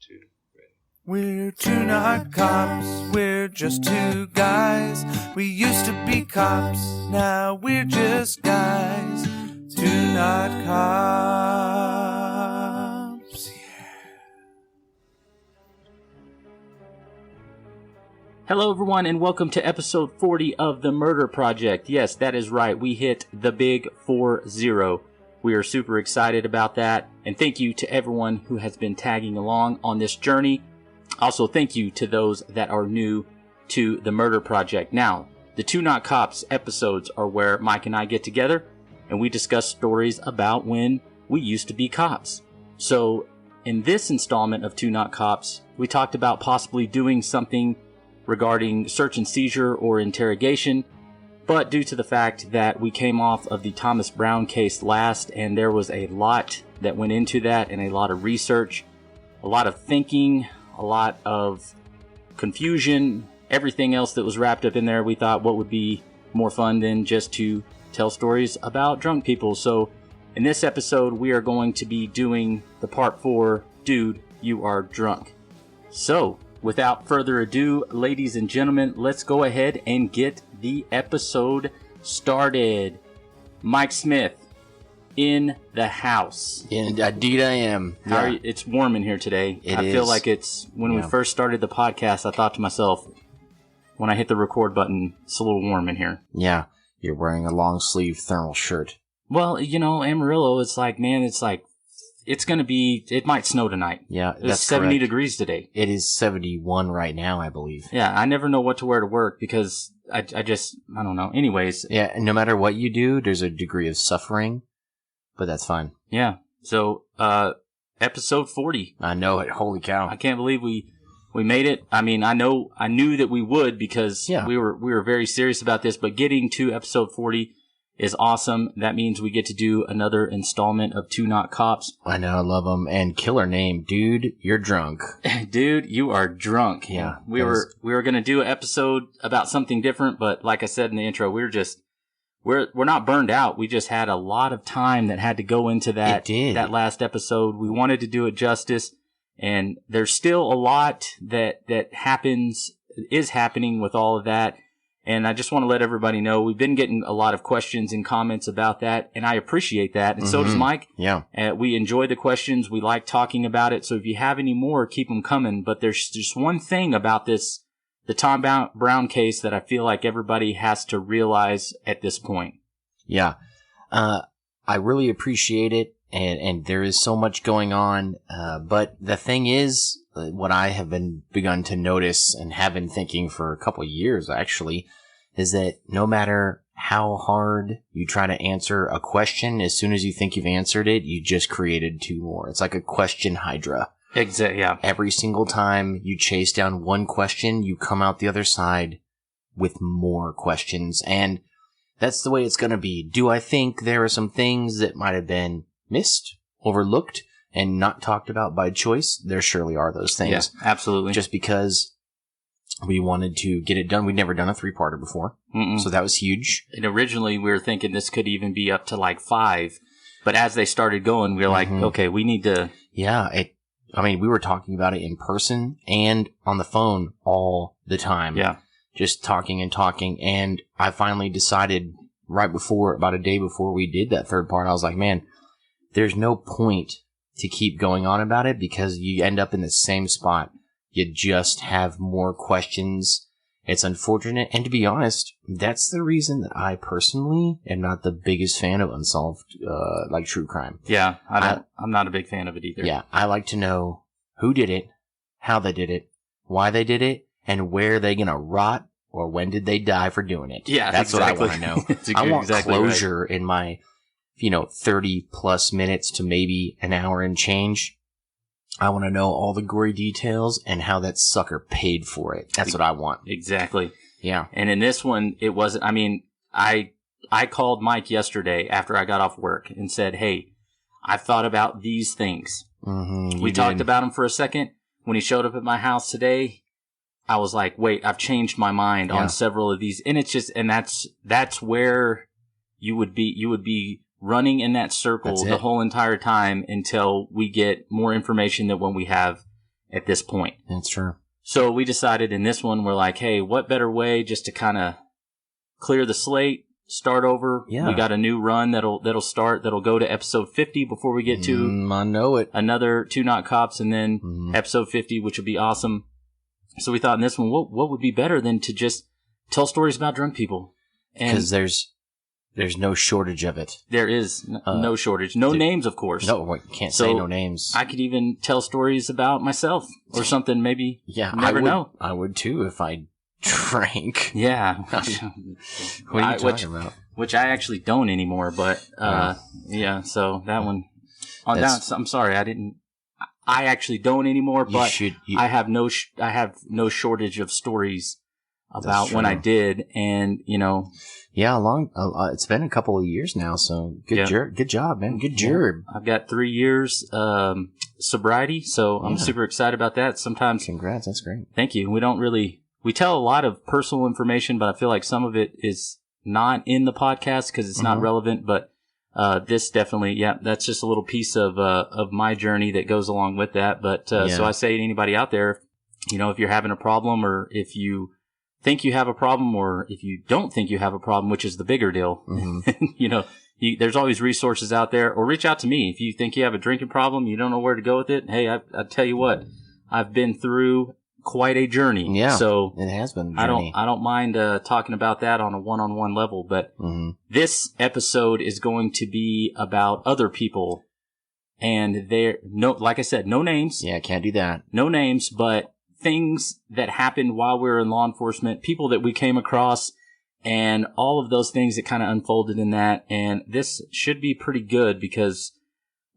2, ready. We're two not cops, we're just two guys. We used to be cops, now we're just guys. Two not cops. Hello, everyone, and welcome to episode 40 of The Murder Project. Yes, that is right. We hit the big 4-0. We are super excited about that, and thank you to everyone who has been tagging along on this journey. Also, thank you to those that are new to The Murder Project. Now, the Two Not Cops episodes are where Mike and I get together, and we discuss stories about when we used to be cops. So, in this installment of Two Not Cops, we talked about possibly doing something regarding search and seizure or interrogation, but due to the fact that we came off of the Thomas Brown case last, and there was a lot that went into that, and a lot of research, a lot of thinking, a lot of confusion, everything else that was wrapped up in there, we thought what would be more fun than just to tell stories about drunk people. So in this episode, we are going to be doing the part 4, Dude, You Are Drunk. So, without further ado, ladies and gentlemen, let's go ahead and get the episode started. Mike Smith, in the house. Indeed I am. Yeah. It's warm in here today. I feel like it's, when we first started the podcast, I thought to myself, when I hit the record button, it's a little warm in here. Yeah, you're wearing a long sleeve thermal shirt. Well, you know, Amarillo, it's like, man, it's going to be, it might snow tonight. Yeah, it's 70 degrees today. It is 71 right now, I believe. Yeah, I never know what to wear to work because I don't know. Anyways. Yeah, no matter what you do, there's a degree of suffering, but that's fine. Yeah, so, episode 40. I know it. Holy cow. I can't believe we made it. I mean, I knew that we would because we were very serious about this, but getting to episode 40 is awesome. That means we get to do another installment of Two Not Cops. I know, I love them. And killer name, Dude, You're Drunk. Dude, you are drunk. Yeah. We were going to do an episode about something different, but like I said in the intro, we're not burned out. We just had a lot of time that had to go into that last episode. We wanted to do it justice, and there's still a lot that is happening with all of that. And I just want to let everybody know we've been getting a lot of questions and comments about that, and I appreciate that. And so does Mike. Yeah. We enjoy the questions. We like talking about it. So if you have any more, keep them coming. But there's just one thing about the Tom Brown case that I feel like everybody has to realize at this point. Yeah. I really appreciate it, and there is so much going on. But the thing is, what I have begun to notice and have been thinking for a couple of years, actually, is that no matter how hard you try to answer a question, as soon as you think you've answered it, you just created 2 more. It's like a question hydra. Exactly. Yeah. Every single time you chase down one question, you come out the other side with more questions. And that's the way it's going to be. Do I think there are some things that might have been missed, overlooked, and not talked about by choice? There surely are those things. Yeah, absolutely. Just because we wanted to get it done. We'd never done a 3-parter before. So that was huge. And originally we were thinking this could even be up to like 5. But as they started going, we were like, okay, we need to... Yeah, we were talking about it in person and on the phone all the time. Yeah. Just talking. And I finally decided about a day before we did that 3rd part, I was like, man, there's no point to keep going on about it because you end up in the same spot. You just have more questions. It's unfortunate. And to be honest, that's the reason that I personally am not the biggest fan of unsolved, true crime. Yeah. I'm not a big fan of it either. Yeah. I like to know who did it, how they did it, why they did it, and where they going to rot or when did they die for doing it. Yeah. That's exactly what I want to know. I want closure in my 30 plus minutes to maybe an hour and change. I want to know all the gory details and how that sucker paid for it. That's what I want. Exactly. Yeah. And in this one, it wasn't, I called Mike yesterday after I got off work and said, hey, I've thought about these things. We talked about them for a second. When he showed up at my house today, I was like, wait, I've changed my mind on several of these. And it's just, and that's where you would be running in that circle the whole entire time until we get more information than what we have at this point. That's true. So we decided in this one, we're like, hey, what better way just to kind of clear the slate, start over. Yeah. We got a new run that'll go to episode 50 before we get to I know it. another Two Not Cops, and then episode 50, which would be awesome. So we thought in this one, what would be better than to just tell stories about drunk people? Because there's no shortage of it. There is no shortage. No names, of course. No, we can't say no names. I could even tell stories about myself or something, maybe. Yeah, Never know. I would too if I drank. Yeah. What are you talking about? Which I actually don't anymore, but yeah, so that one. I'm sorry, I actually don't anymore, but I have no shortage of stories about when I did, and Yeah, it's been a couple of years now, so good job, man. Good job. I've got 3 years sobriety, so I'm super excited about that. Sometimes, congrats, that's great. Thank you. We tell a lot of personal information, but I feel like some of it is not in the podcast because it's not relevant. But this definitely, that's just a little piece of my journey that goes along with that. But so I say to anybody out there, if you're having a problem, or if you think you have a problem, or if you don't think you have a problem, which is the bigger deal, there's always resources out there. Or reach out to me if you think you have a drinking problem, you don't know where to go with it. Hey, I tell you what, I've been through quite a journey. Yeah, so it has been a journey. I don't mind talking about that on a one-on-one level, but this episode is going to be about other people, and like I said, no names. Yeah, can't do that. No names, but things that happened while we were in law enforcement, people that we came across, and all of those things that kind of unfolded in that. And this should be pretty good because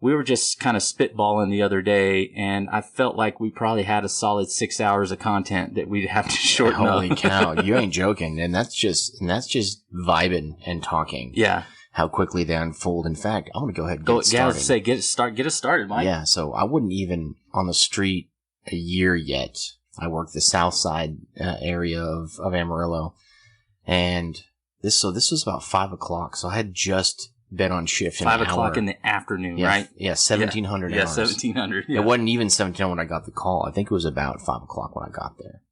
we were just kind of spitballing the other day, and I felt like we probably had a solid 6 hours of content that we'd have to shorten up. Holy cow, you ain't joking. And that's just vibing and talking. Yeah. How quickly they unfold. In fact, I'm going to go ahead and get started. Get us started, Mike. Yeah, so I wouldn't even on the street a year yet. I work the south side area of Amarillo. And this was about 5 o'clock, so I had just been on shift 5 o'clock in the afternoon, right? Yeah, 1,700 hours. Yeah, 1,700. Yeah. It wasn't even 1,700 when I got the call. I think it was about 5 o'clock when I got there.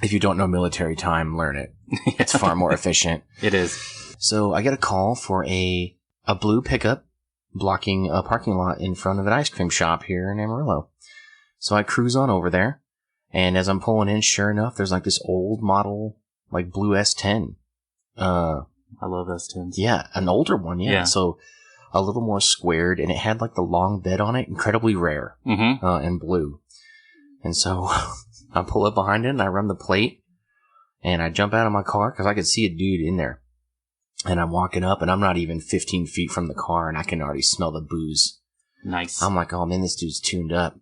If you don't know military time, learn it. It's far more efficient. It is. So I get a call for a blue pickup blocking a parking lot in front of an ice cream shop here in Amarillo. So I cruise on over there, and as I'm pulling in, sure enough, there's like this old model, like blue S10. I love S10s. Yeah, an older one, yeah. So a little more squared, and it had like the long bed on it, incredibly rare, and blue. And so I pull up behind it, and I run the plate, and I jump out of my car, because I could see a dude in there. And I'm walking up, and I'm not even 15 feet from the car, and I can already smell the booze. Nice. I'm like, oh man, this dude's tuned up.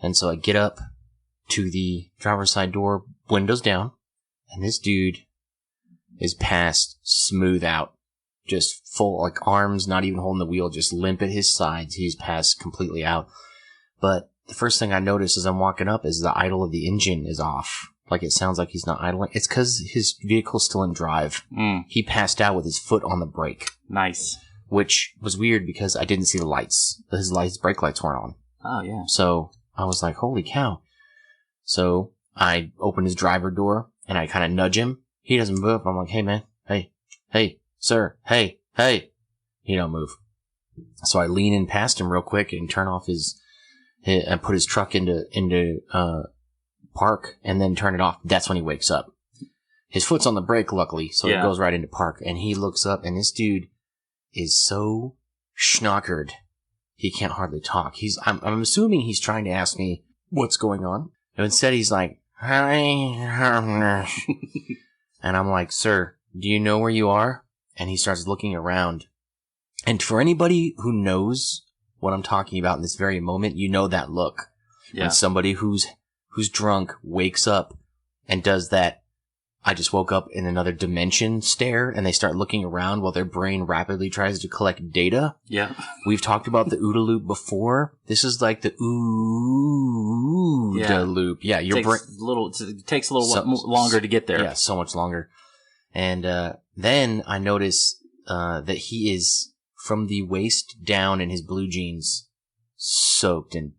And so I get up to the driver's side door, windows down, and this dude is passed smooth out. Just full, like arms, not even holding the wheel, just limp at his sides. He's passed completely out. But the first thing I notice as I'm walking up is the idle of the engine is off. Like it sounds like he's not idling. It's because his vehicle's still in drive. He passed out with his foot on the brake. Nice. Which was weird because I didn't see the lights. His brake lights weren't on. Oh, yeah. So I was like, holy cow. So I open his driver door and I kind of nudge him. He doesn't move. I'm like, hey man, hey, sir, hey. He don't move. So I lean in past him real quick and turn off and put his truck into park and then turn it off. That's when he wakes up. His foot's on the brake, luckily, so it goes right into park. And he looks up, and this dude is so schnockered, he can't hardly talk. I'm assuming he's trying to ask me what's going on. And instead he's like, hi. And I'm like, sir, do you know where you are? And he starts looking around. And for anybody who knows what I'm talking about in this very moment, you know that look. Yeah. When somebody who's drunk wakes up and does that, I just woke up in another dimension stare, and they start looking around while their brain rapidly tries to collect data. Yeah. We've talked about the OODA loop before. This is like the OODA loop. Yeah, your brain. It takes a little longer to get there. Yeah, so much longer. And then I notice that he is, from the waist down in his blue jeans, soaked in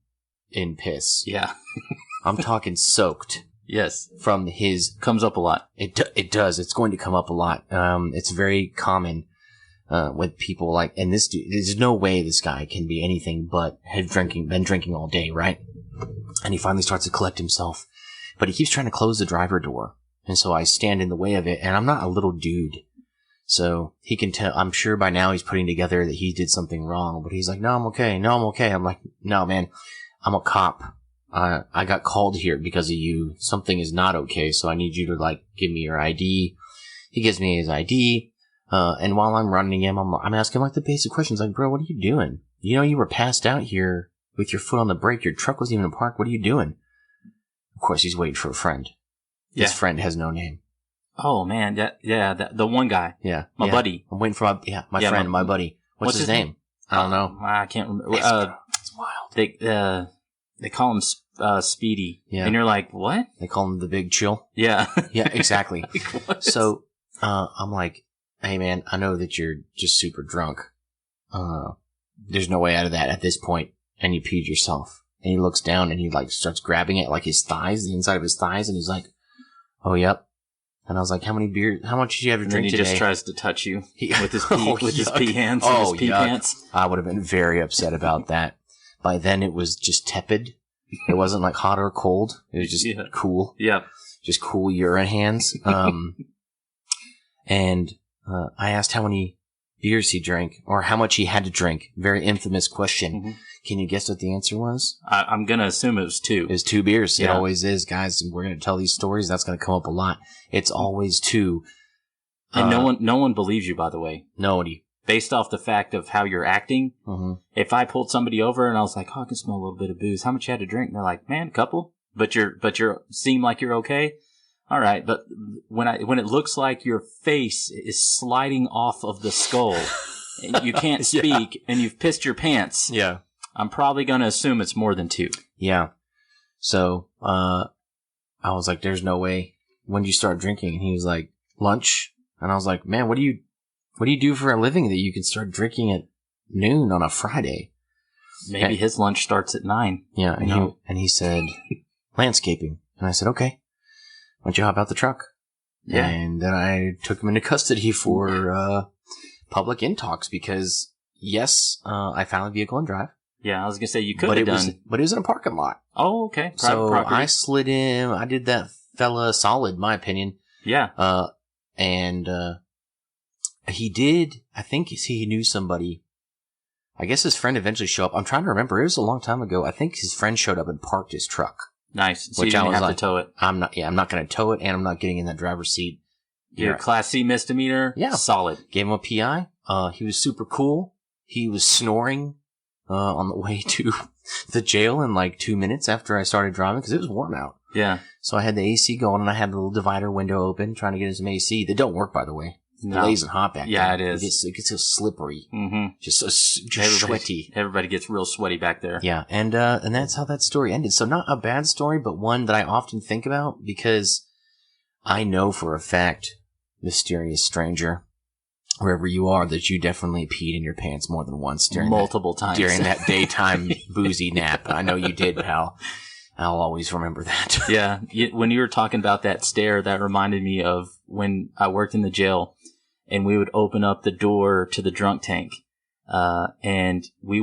in piss. Yeah. I'm talking soaked Yes. from his. Comes up a lot. It does. It's going to come up a lot. It's very common with people like, and this dude, there's no way this guy can be anything but been drinking all day, right? And he finally starts to collect himself, but he keeps trying to close the driver door. And so I stand in the way of it, and I'm not a little dude. So he can tell, I'm sure by now he's putting together that he did something wrong, but he's like, no, I'm okay. No, I'm okay. I'm like, no, man, I'm a cop. I got called here because of you. Something is not okay. So I need you to like give me your ID. He gives me his ID. And while I'm running him, I'm asking like the basic questions like, bro, what are you doing? You know, you were passed out here with your foot on the brake. Your truck wasn't even parked. What are you doing? Of course, he's waiting for a friend. His friend has no name. Oh man, the one guy. Yeah. My buddy. I'm waiting for my friend, my buddy. What's his name? I don't know. I can't remember. It's wild. They call him Speedy. Yeah. And you're like, what? They call him the Big Chill. Yeah. Yeah, exactly. Like, So, I'm like, hey man, I know that you're just super drunk. There's no way out of that at this point. And you peed yourself. And he looks down and he like starts grabbing at like his thighs, the inside of his thighs, and he's like, oh, yep. And I was like, how much did you have to drink he today? just tries to touch you with his pee, his pee hands and Oh, his pee yuck. pants. I would have been very upset about that. By then it was just tepid. It wasn't like hot or cold. It was just cool. Yeah. Just cool urine hands. And I asked how many beers he drank or how much he had to drink. Very infamous question. Mm-hmm. Can you guess what the answer was? I'm going to assume it was 2. It was 2 beers. Yeah. It always is, guys. And we're going to tell these stories. That's going to come up a lot. It's always 2. And no one believes you, by the way. Nobody. Based off the fact of how you're acting. Mm-hmm. If I pulled somebody over and I was like, oh, I can smell a little bit of booze. How much you had to drink? And they're like, man, a couple. But you're seem like you're okay. All right. But when it looks like your face is sliding off of the skull and you can't speak and you've pissed your pants. Yeah. I'm probably going to assume it's more than 2. Yeah. So, I was like, there's no way. When did you start drinking? And he was like, lunch. And I was like, man, what do you do for a living that you can start drinking at noon on a Friday? Maybe his lunch starts at 9. Yeah. And he said, landscaping. And I said, okay. Why don't you hop out the truck? Yeah. And then I took him into custody for, public intox because yes, I found the vehicle and drive. Yeah, I was gonna say you could have done. But it was in a parking lot. Oh, okay. Private So property. I slid in. I did that fella solid, in my opinion. Yeah. And he did. I think he knew somebody. I guess his friend eventually showed up. I'm trying to remember. It was a long time ago. I think his friend showed up and parked his truck. Nice. So Which you I didn't was have like, to tow it. I'm not going to tow it, and I'm not getting in that driver's seat. Your Class C misdemeanor. Yeah. Solid. Gave him a PI. He was super cool. He was snoring on the way to the jail in like 2 minutes after I started driving because it was warm out. Yeah. So I had the AC going and I had the little divider window open trying to get in some AC. They don't work, by the way. No. Blazing hot back Yeah, there. it is. It gets so slippery. Mm-hmm. Just sweaty. Everybody gets real sweaty back there. Yeah, and that's how that story ended. So not a bad story, but one that I often think about because I know for a fact, mysterious stranger, wherever you are, that you definitely peed in your pants more than once during multiple times during that daytime boozy nap. I know you did, pal. I'll always remember that. Yeah. When you were talking about that stare, that reminded me of when I worked in the jail and we would open up the door to the drunk tank. And we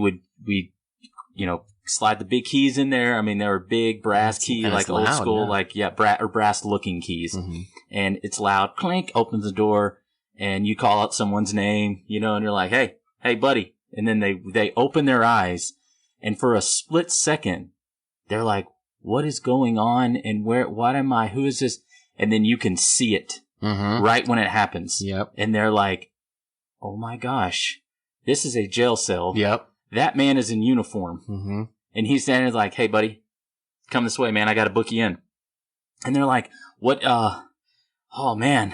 slide the big keys in there. I mean, they were big brass keys, like old loud, school, yeah. brass looking keys. Mm-hmm. And it's loud. Clink, opens the door and you call out someone's name, and you're like, hey, buddy. And then they open their eyes and for a split second, they're like, what is going on and what am I? Who is this? And then you can see it right when it happens. Yep. And they're like, oh my gosh, this is a jail cell. Yep. That man is in uniform. Mm-hmm. And he's standing there like, hey buddy, come this way, man. I got to book you in. And they're like, what, oh man,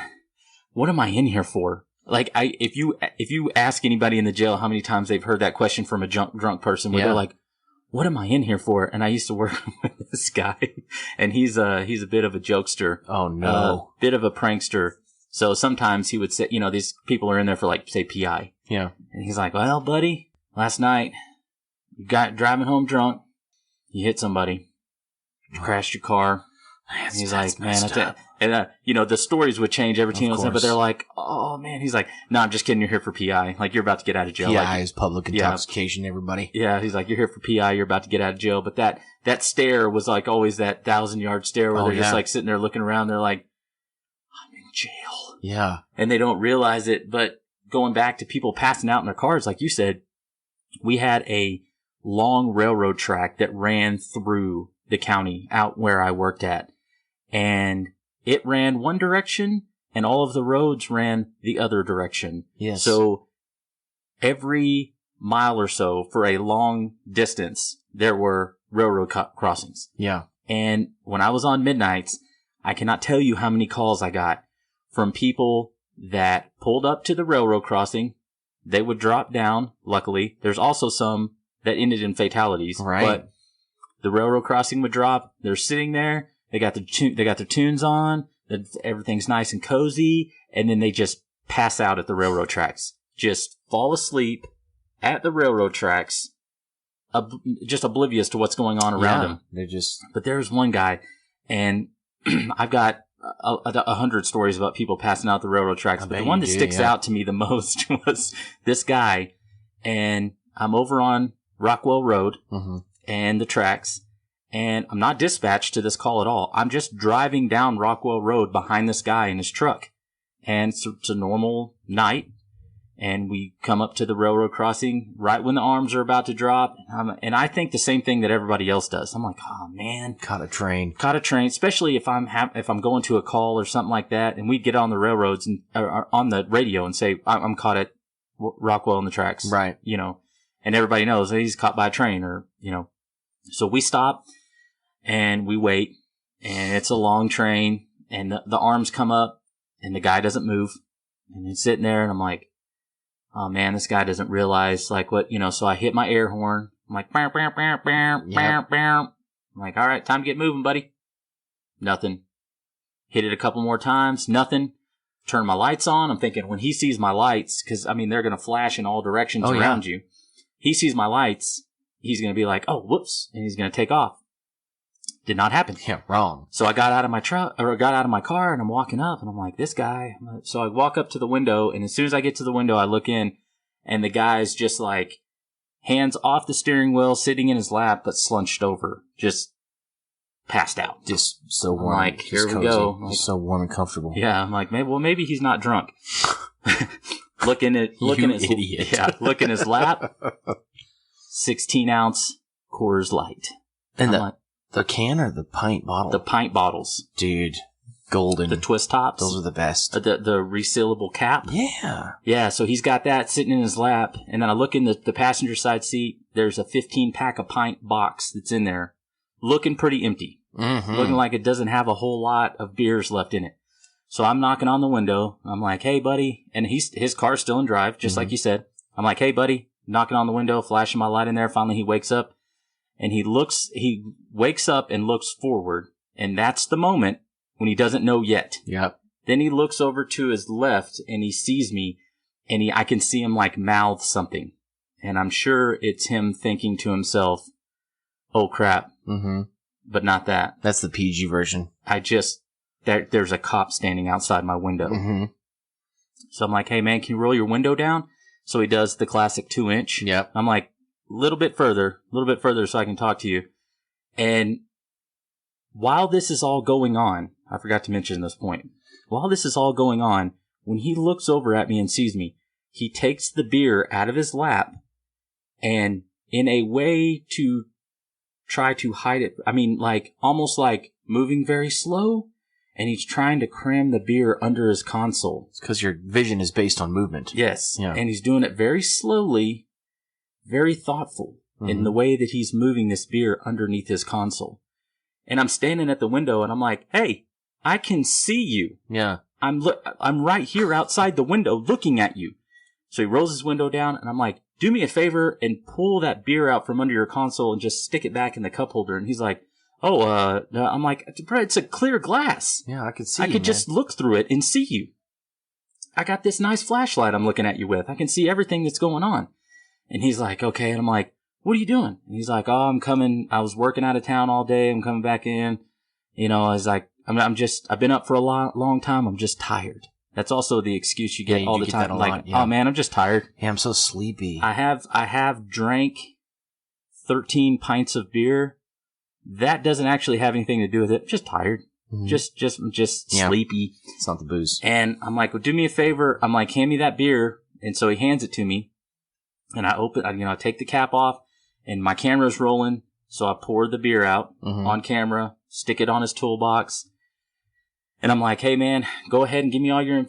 what am I in here for? Like, if you ask anybody in the jail how many times they've heard that question from a drunk person where they're like, what am I in here for? And I used to work with this guy, and he's a bit of a jokester. Oh no. Bit of a prankster. So sometimes he would say, these people are in there for like, say, PI. Yeah. And he's like, well, buddy, last night, you got driving home drunk, you hit somebody, you crashed your car. And he's like, man, that's it. And, you know, the stories would change every team, but they're like, oh, man. He's like, no, I'm just kidding. You're here for PI. Like, you're about to get out of jail. PI like, is public intoxication, everybody. Yeah, he's like, you're here for PI. You're about to get out of jail. But that stare was like always that 1,000-yard stare where they're just like sitting there looking around. They're like, I'm in jail. Yeah. And they don't realize it. But going back to people passing out in their cars, like you said, we had a long railroad track that ran through the county out where I worked at. And it ran one direction, and all of the roads ran the other direction. Yes. So every mile or so for a long distance, there were railroad crossings. Yeah. And when I was on midnights, I cannot tell you how many calls I got from people that pulled up to the railroad crossing. They would drop down, luckily. There's also some that ended in fatalities. Right. But the railroad crossing would drop. They're sitting there. They got their tunes on. Everything's nice and cozy. And then they just pass out at the railroad tracks. Just fall asleep at the railroad tracks, just oblivious to what's going on around them. They're just... But there's one guy, and I've got 100 stories about people passing out the railroad tracks. But the one that sticks out to me the most was this guy. And I'm over on Rockwell Road and the tracks. And I'm not dispatched to this call at all. I'm just driving down Rockwell Road behind this guy in his truck. And it's a normal night. And we come up to the railroad crossing right when the arms are about to drop. And I think the same thing that everybody else does. I'm like, oh, man. Caught a train, especially if I'm going to a call or something like that. And we get on the railroads and or on the radio and say, I'm caught at Rockwell on the tracks. Right. You know, and everybody knows he's caught by a train or, you know. So we stop. And we wait, and it's a long train, and the arms come up, and the guy doesn't move. And he's sitting there, and I'm like, oh, man, this guy doesn't realize, like, what, you know, so I hit my air horn. I'm like, bow, bow, bow, bow, bow, bow. I'm like, all right, time to get moving, buddy. Nothing. Hit it a couple more times, nothing. Turn my lights on. I'm thinking when he sees my lights, because, I mean, they're going to flash in all directions around you. He sees my lights, he's going to be like, oh, whoops, and he's going to take off. Did not happen. Yeah, wrong. So I got out of my got out of my car, and I'm walking up, and I'm like, this guy. So I walk up to the window, and as soon as I get to the window, I look in, and the guy's just like hands off the steering wheel, sitting in his lap, but slunched over, just passed out. Just so warm. I'm like, here we go. Like, so warm and comfortable. Yeah, I'm like, maybe he's not drunk. looking at his lap, 16-ounce Coors Light. And the can or the pint bottle? The pint bottles. Dude, golden. The twist tops. Those are the best. The resealable cap. Yeah. Yeah, so he's got that sitting in his lap. And then I look in the passenger side seat. There's a 15-pack of pint box that's in there. Looking pretty empty. Mm-hmm. Looking like it doesn't have a whole lot of beers left in it. So I'm knocking on the window. I'm like, hey, buddy. And his car's still in drive, just like you said. I'm like, hey, buddy. Knocking on the window, flashing my light in there. Finally, he wakes up. And he wakes up and looks forward. And that's the moment when he doesn't know yet. Yep. Then he looks over to his left and he sees me and I can see him like mouth something. And I'm sure it's him thinking to himself, oh crap. Mm-hmm. But not that. That's the PG version. There's a cop standing outside my window. Mm-hmm. So I'm like, hey man, can you roll your window down? So he does the classic 2-inch. Yep. I'm like, a little bit further so I can talk to you. And while this is all going on, I forgot to mention this point. While this is all going on, when he looks over at me and sees me, he takes the beer out of his lap and in a way to try to hide it, I mean, like almost like moving very slow, and he's trying to cram the beer under his console. It's because your vision is based on movement. Yes. Yeah. And he's doing it very slowly, very thoughtful in the way that he's moving this beer underneath his console. And I'm standing at the window and I'm like, hey, I can see you. Yeah. I'm right here outside the window looking at you. So he rolls his window down and I'm like, do me a favor and pull that beer out from under your console and just stick it back in the cup holder. And he's like, oh, no. I'm like, it's a clear glass. Yeah, I could see you, I could just look through it and see you. I got this nice flashlight I'm looking at you with. I can see everything that's going on. And he's like, okay. And I'm like, what are you doing? And he's like, oh, I'm coming. I was working out of town all day. I'm coming back in. You know, I was like, I've been up for a long time. I'm just tired. That's also the excuse you get all the time. Like, oh man, I'm just tired. Yeah, I'm so sleepy. I have drank 13 pints of beer. That doesn't actually have anything to do with it. I'm just tired. Mm-hmm. Just sleepy. It's not the booze. And I'm like, well, do me a favor. I'm like, hand me that beer. And so he hands it to me. And I I take the cap off and my camera's rolling. So I pour the beer out on camera, stick it on his toolbox. And I'm like, hey man, go ahead and give me all your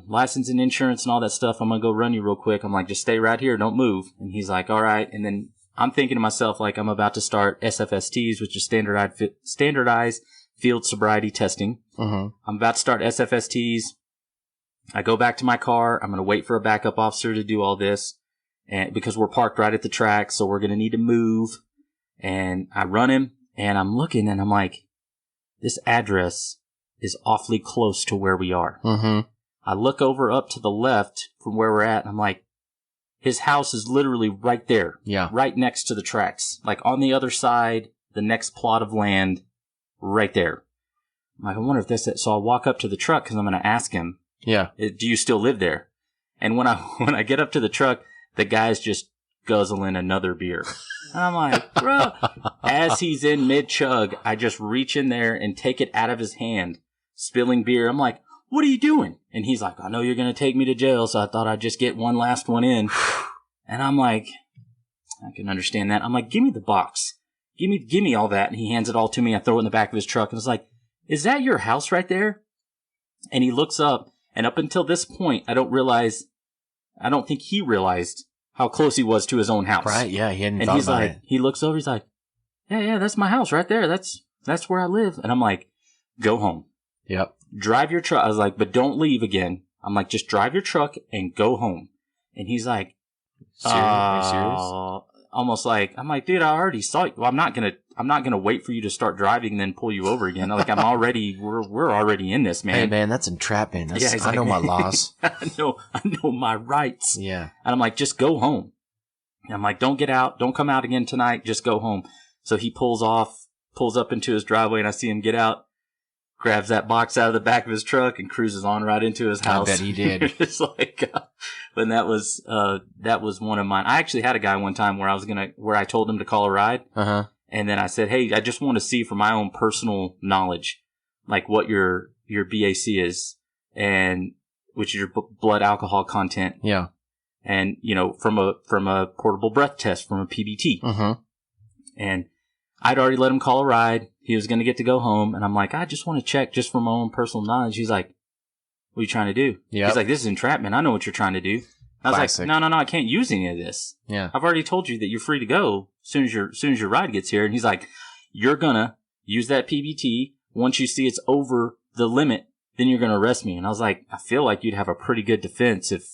license and insurance and all that stuff. I'm going to go run you real quick. I'm like, just stay right here. Don't move. And he's like, all right. And then I'm thinking to myself, like, I'm about to start SFSTs, which is standardized field sobriety testing. I'm about to start SFSTs. I go back to my car. I'm going to wait for a backup officer to do all this. And because we're parked right at the track, so we're going to need to move. And I run him and I'm looking and I'm like, this address is awfully close to where we are. I look over up to the left from where we're at and I'm like, his house is literally right there. Yeah. Right next to the tracks. Like on the other side, the next plot of land, right there. I'm like, I wonder if that's it. So I walk up to the truck because I'm going to ask him. Yeah. Do you still live there? And when I get up to the truck, the guy's just guzzling another beer. And I'm like, bro. As he's in mid-chug, I just reach in there and take it out of his hand, spilling beer. I'm like, what are you doing? And he's like, I know you're going to take me to jail, so I thought I'd just get one last one in. And I'm like, I can understand that. I'm like, give me the box. Give me all that. And he hands it all to me. I throw it in the back of his truck. And it's like, is that your house right there? And he looks up. And up until this point, I don't think he realized how close he was to his own house. Right, yeah, he hadn't and thought he's about like, it. He looks over, he's like, yeah, that's my house right there. That's where I live. And I'm like, go home. Yep. Drive your truck. I was like, but don't leave again. I'm like, just drive your truck and go home. And he's like, Are you serious? Almost like, I'm like, dude, I already saw you. Well, I'm not gonna wait for you to start driving and then pull you over again. Like, we're already in this, man. Hey, man, that's entrapment. Yeah, I know my laws. I know my rights. Yeah. And I'm like, just go home. And I'm like, don't get out. Don't come out again tonight. Just go home. So he pulls up into his driveway, and I see him get out, grabs that box out of the back of his truck, and cruises on right into his house. I bet he did. It's like, and that was one of mine. I actually had a guy one time where I told him to call a ride. And then I said, hey, I just want to see for my own personal knowledge, like what your BAC is, and which is your blood alcohol content. Yeah. And, from a portable breath test from a PBT. And I'd already let him call a ride. He was going to get to go home. And I'm like, I just want to check just for my own personal knowledge. He's like, what are you trying to do? Yep. He's like, this is entrapment. I know what you're trying to do. I was Classic. like, no, I can't use any of this. Yeah. I've already told you that you're free to go as soon as your ride gets here. And he's like, you're going to use that PBT. Once you see it's over the limit, then you're going to arrest me. And I was like, I feel like you'd have a pretty good defense if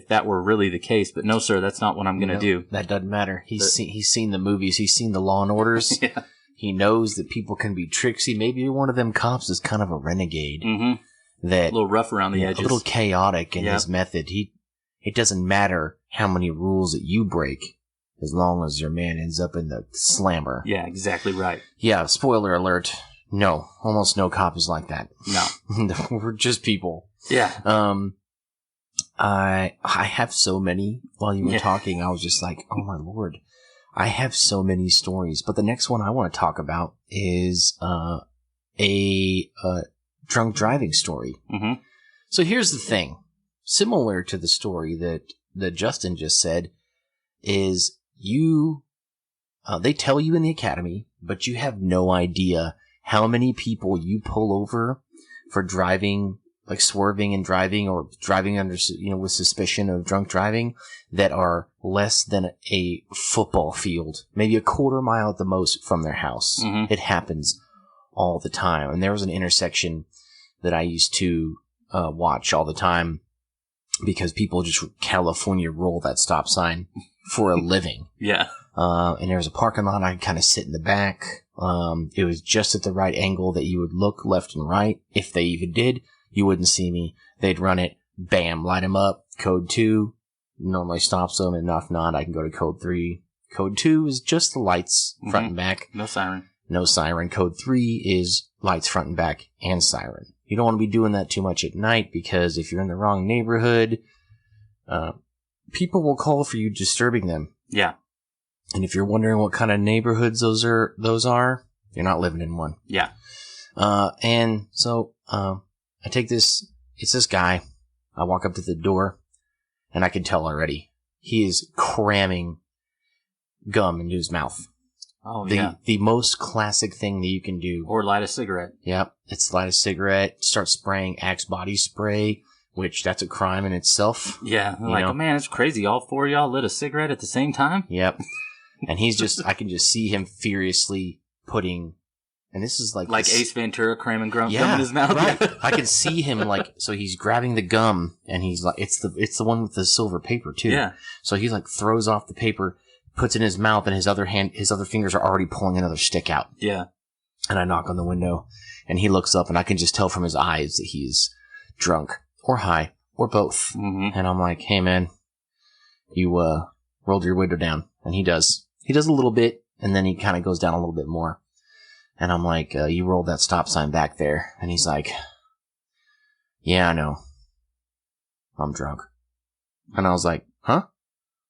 that were really the case. But no, sir, that's not what I'm going to do. That doesn't matter. He's seen the movies. He's seen the Law and Orders. Yeah. He knows that people can be tricksy. Maybe one of them cops is kind of a renegade. That a little rough around the edges. A little chaotic in his method. It doesn't matter how many rules that you break, as long as your man ends up in the slammer. Yeah, exactly right. Yeah, spoiler alert. No, almost no cop is like that. No. We're just people. Yeah. I have so many. While you were talking, I was just like, oh my Lord. I have so many stories. But the next one I want to talk about is a drunk driving story. So here's the thing. Similar to the story that Justin just said, is they tell you in the academy, but you have no idea how many people you pull over for driving, like swerving and driving, or driving under, with suspicion of drunk driving, that are less than a football field, maybe a quarter mile at the most from their house. It happens all the time. And there was an intersection that I used to watch all the time, because people just California roll that stop sign for a living. Yeah. And there was a parking lot. I could kind of sit in the back. It was just at the right angle that you would look left and right. If they even did, you wouldn't see me. They'd run it. Bam. Light them up. Code 2 normally stops them. And if not, I can go to code 3, Code 2 is just the lights, front and back. No siren. No siren. Code 3 is lights, front and back, and siren. You don't want to be doing that too much at night, because if you're in the wrong neighborhood, people will call for you disturbing them. Yeah. And if you're wondering what kind of neighborhoods those are, you're not living in one. Yeah. And so, I take this, it's this guy. I walk up to the door, and I can tell already, he is cramming gum into his mouth. Oh, The most classic thing that you can do. Or light a cigarette. Yep. It's light a cigarette, start spraying Axe body spray, which that's a crime in itself. Yeah. Like, oh man, it's crazy. All four of y'all lit a cigarette at the same time? Yep. And I can just see him furiously putting, and this is like Ace Ventura cramming gum in his mouth. Right. I can see him so he's grabbing the gum, and he's like, it's the one with the silver paper too. Yeah. So he throws off the paper, puts it in his mouth, and his other fingers are already pulling another stick out. Yeah. And I knock on the window, and he looks up, and I can just tell from his eyes that he's drunk or high or both. Mm-hmm. And I'm like, hey man, you rolled your window down. And he does. He does a little bit, and then he kind of goes down a little bit more. And I'm like, you rolled that stop sign back there. And he's like, yeah, I know. I'm drunk. And I was like, huh?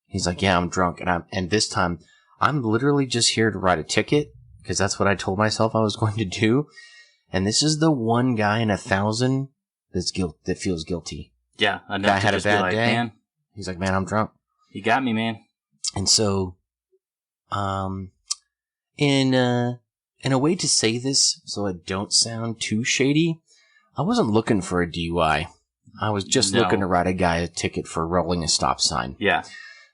He's like, yeah, I'm drunk. And this time, I'm literally just here to write a ticket, because that's what I told myself I was going to do. And this is the one guy in 1,000 that feels guilty. Yeah. Guy had a bad day. Man, he's like, man, I'm drunk. You got me, man. And so, in a way to say this so I don't sound too shady, I wasn't looking for a DUI. I was just looking to write a guy a ticket for rolling a stop sign. Yeah.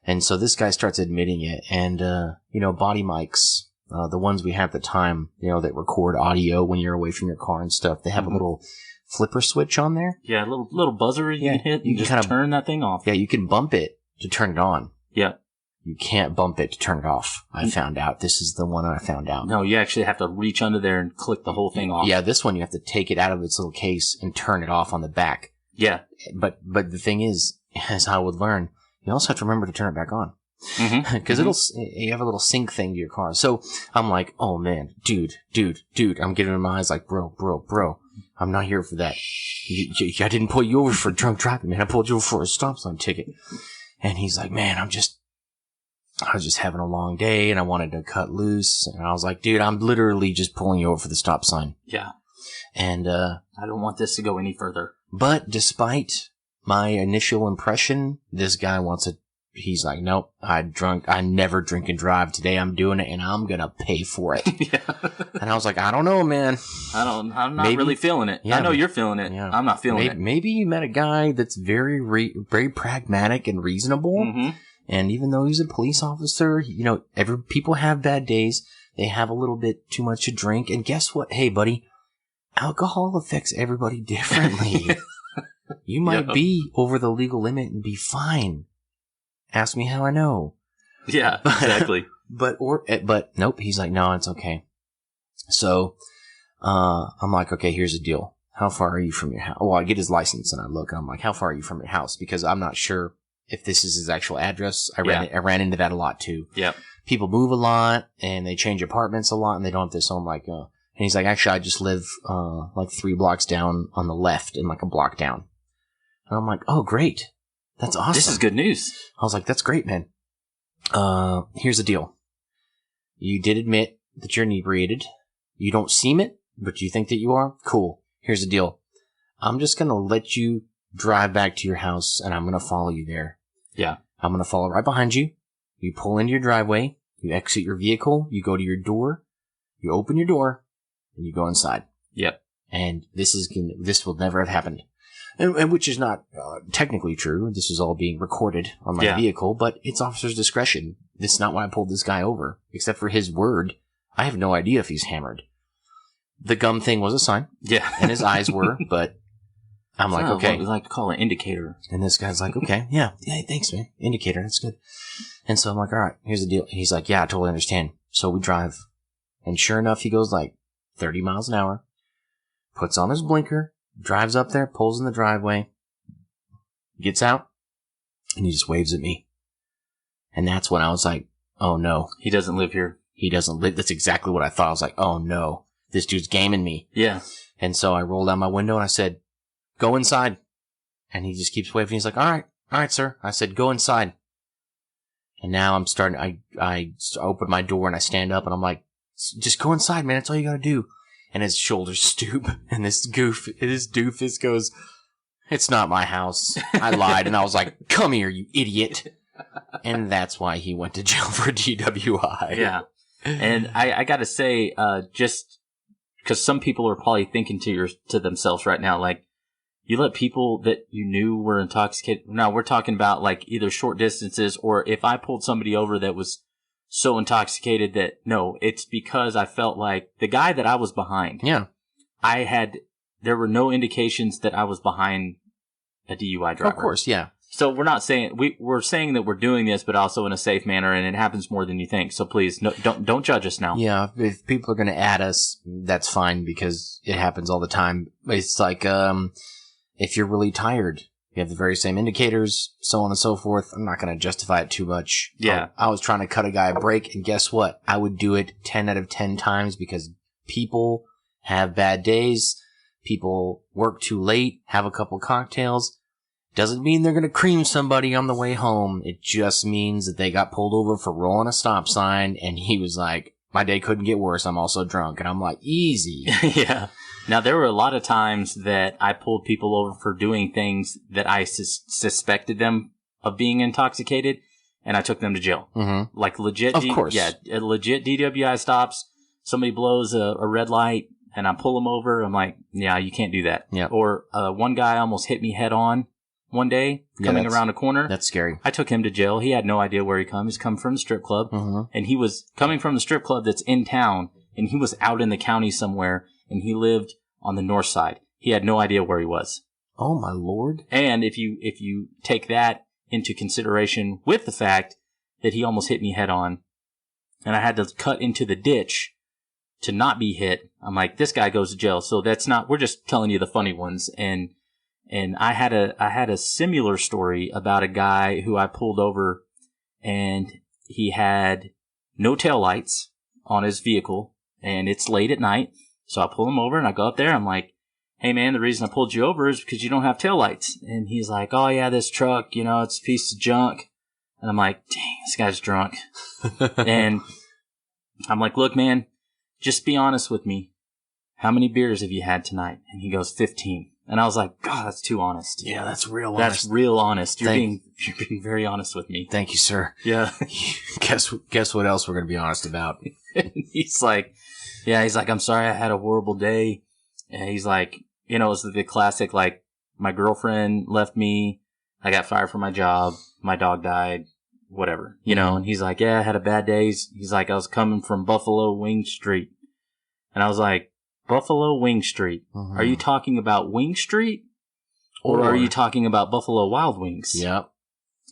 And so this guy starts admitting it, and, body mics, the ones we have at the time, that record audio when you're away from your car and stuff, they have a little flipper switch on there. Yeah, a little buzzer you can hit. You just kind of turn that thing off. Yeah, you can bump it to turn it on. Yeah. You can't bump it to turn it off. I found out. This is the one I found out. No, you actually have to reach under there and click the whole thing off. Yeah, this one you have to take it out of its little case and turn it off on the back. Yeah. But the thing is, as I would learn, you also have to remember to turn it back on. Because you have a little sync thing to your car. So I'm like, oh man, dude. I'm getting in my eyes like, bro. I'm not here for that. I didn't pull you over for drunk driving, man. I pulled you over for a stop sign ticket. And he's like, man, I was just having a long day and I wanted to cut loose. And I was like, dude, I'm literally just pulling you over for the stop sign. Yeah. And I don't want this to go any further. But despite my initial impression, this guy he's like, nope, I never drink and drive. Today I'm doing it and I'm going to pay for it. Yeah. And I was like, I don't know, man. I'm not really feeling it. Yeah, I know you're feeling it. Yeah. I'm not feeling it. Maybe you met a guy that's very, very pragmatic and reasonable. Mm-hmm. And even though he's a police officer, people have bad days. They have a little bit too much to drink. And guess what? Hey, buddy, alcohol affects everybody differently. You might be over the legal limit and be fine. Ask me how I know. Yeah, exactly. But nope. He's like, no, it's okay. So, I'm like, okay, here's the deal. How far are you from your house? Well, I get his license and I look and I'm like, how far are you from your house? Because I'm not sure if this is his actual address. I ran into that a lot too. Yeah. People move a lot and they change apartments a lot and they don't have this. So I'm like, and he's like, actually, I just live, 3 blocks down on the left and a block down. And I'm like, oh, great. That's awesome. This is good news. I was like, that's great, man. Here's the deal. You did admit that you're inebriated. You don't seem it, but you think that you are? Cool. Here's the deal. I'm just going to let you drive back to your house, and I'm going to follow you there. Yeah. I'm going to follow right behind you. You pull into your driveway. You exit your vehicle. You go to your door. You open your door, and you go inside. Yep. And this will never have happened. And which is not technically true. This is all being recorded on my vehicle, but it's officer's discretion. This is not why I pulled this guy over. Except for his word, I have no idea if he's hammered. The gum thing was a sign. Yeah. And his eyes were, but I'm like, okay. What we like to call an indicator. And this guy's like, okay, yeah, thanks, man. Indicator, that's good. And so I'm like, all right, here's the deal. He's like, yeah, I totally understand. So we drive. And sure enough, he goes 30 miles an hour, puts on his blinker, drives up there, pulls in the driveway, gets out, and he just waves at me. And that's when I was like, oh no, He doesn't live here. he doesn't live. That's exactly what I thought. I was like, oh no, this dude's gaming me. Yeah. And so I rolled down my window and I said, go inside. And he just keeps waving. He's like, all right, sir. I said, go inside. And now I'm starting, I open my door and I stand up and I'm like, just go inside, man. That's all you gotta do. And his shoulders stoop and this doofus goes, it's not my house. I lied. And I was like, come here, you idiot. And that's why he went to jail for DWI. Yeah. And I gotta say, just because some people are probably thinking to themselves right now, like, you let people that you knew were intoxicated. Now we're talking about like either short distances, or if I pulled somebody over that was so intoxicated that, no, it's because I felt like the guy that I was behind. Yeah. There were no indications that I was behind a DUI driver. Of course, yeah. So we're not saying, we're saying that we're doing this, but also in a safe manner, and it happens more than you think. So please, no, don't judge us now. Yeah, if people are going to add us, that's fine because it happens all the time. It's like, if you're really tired, you have the very same indicators, so on and so forth. I'm not going to justify it too much. Yeah. I was trying to cut a guy a break, and guess what? I would do it 10 out of 10 times because people have bad days. People work too late, have a couple cocktails. Doesn't mean they're going to cream somebody on the way home. It just means that they got pulled over for rolling a stop sign, and he was like, my day couldn't get worse. I'm also drunk. And I'm like, easy. Yeah. Now, there were a lot of times that I pulled people over for doing things that I suspected them of being intoxicated, and I took them to jail. Mm-hmm. Like legit. Of course. Yeah, legit DWI stops. Somebody blows a red light, and I pull them over. I'm like, yeah, you can't do that. Yeah. Or one guy almost hit me head on one day coming around a corner. That's scary. I took him to jail. He had no idea where he come. He's come from the strip club, and he was coming from the strip club that's in town, and he was out in the county somewhere, and he lived on the north side. He had no idea where he was. Oh my Lord. And if you take that into consideration with the fact that he almost hit me head on, and I had to cut into the ditch to not be hit, I'm like, this guy goes to jail. So that's not, we're just telling you the funny ones. And I had a similar story about a guy who I pulled over, and he had no taillights on his vehicle, and it's late at night. So I pull him over and I go up there. I'm like, hey man, the reason I pulled you over is because you don't have taillights. And he's like, oh yeah, this truck, it's a piece of junk. And I'm like, dang, this guy's drunk. And I'm like, look man, just be honest with me. How many beers have you had tonight? And he goes, 15. And I was like, God, that's too honest. Yeah, that's real honest. That's real honest. You're being very honest with me. Thank you, sir. Yeah. Guess what else we're going to be honest about? He's like, I'm sorry I had a horrible day. And he's like, it's the classic, like, my girlfriend left me. I got fired from my job. My dog died. Whatever, And he's like, yeah, I had a bad day. He's like, I was coming from Buffalo Wing Street. And I was like, Buffalo Wing Street. Mm-hmm. Are you talking about Wing Street? Or are you talking about Buffalo Wild Wings? Yep.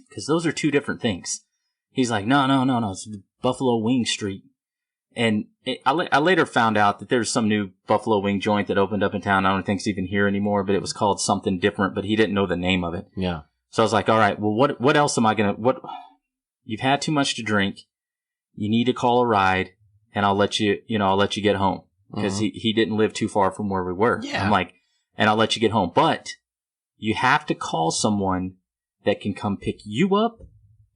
Because those are two different things. He's like, no. It's Buffalo Wing Street. And I later found out that there's some new Buffalo Wing joint that opened up in town. I don't think it's even here anymore, but it was called something different, but he didn't know the name of it. Yeah. So I was like, all right, well, what else am I going to, you've had too much to drink. You need to call a ride, and I'll let you get home. Because he didn't live too far from where we were. Yeah. I'm like, and I'll let you get home. But you have to call someone that can come pick you up,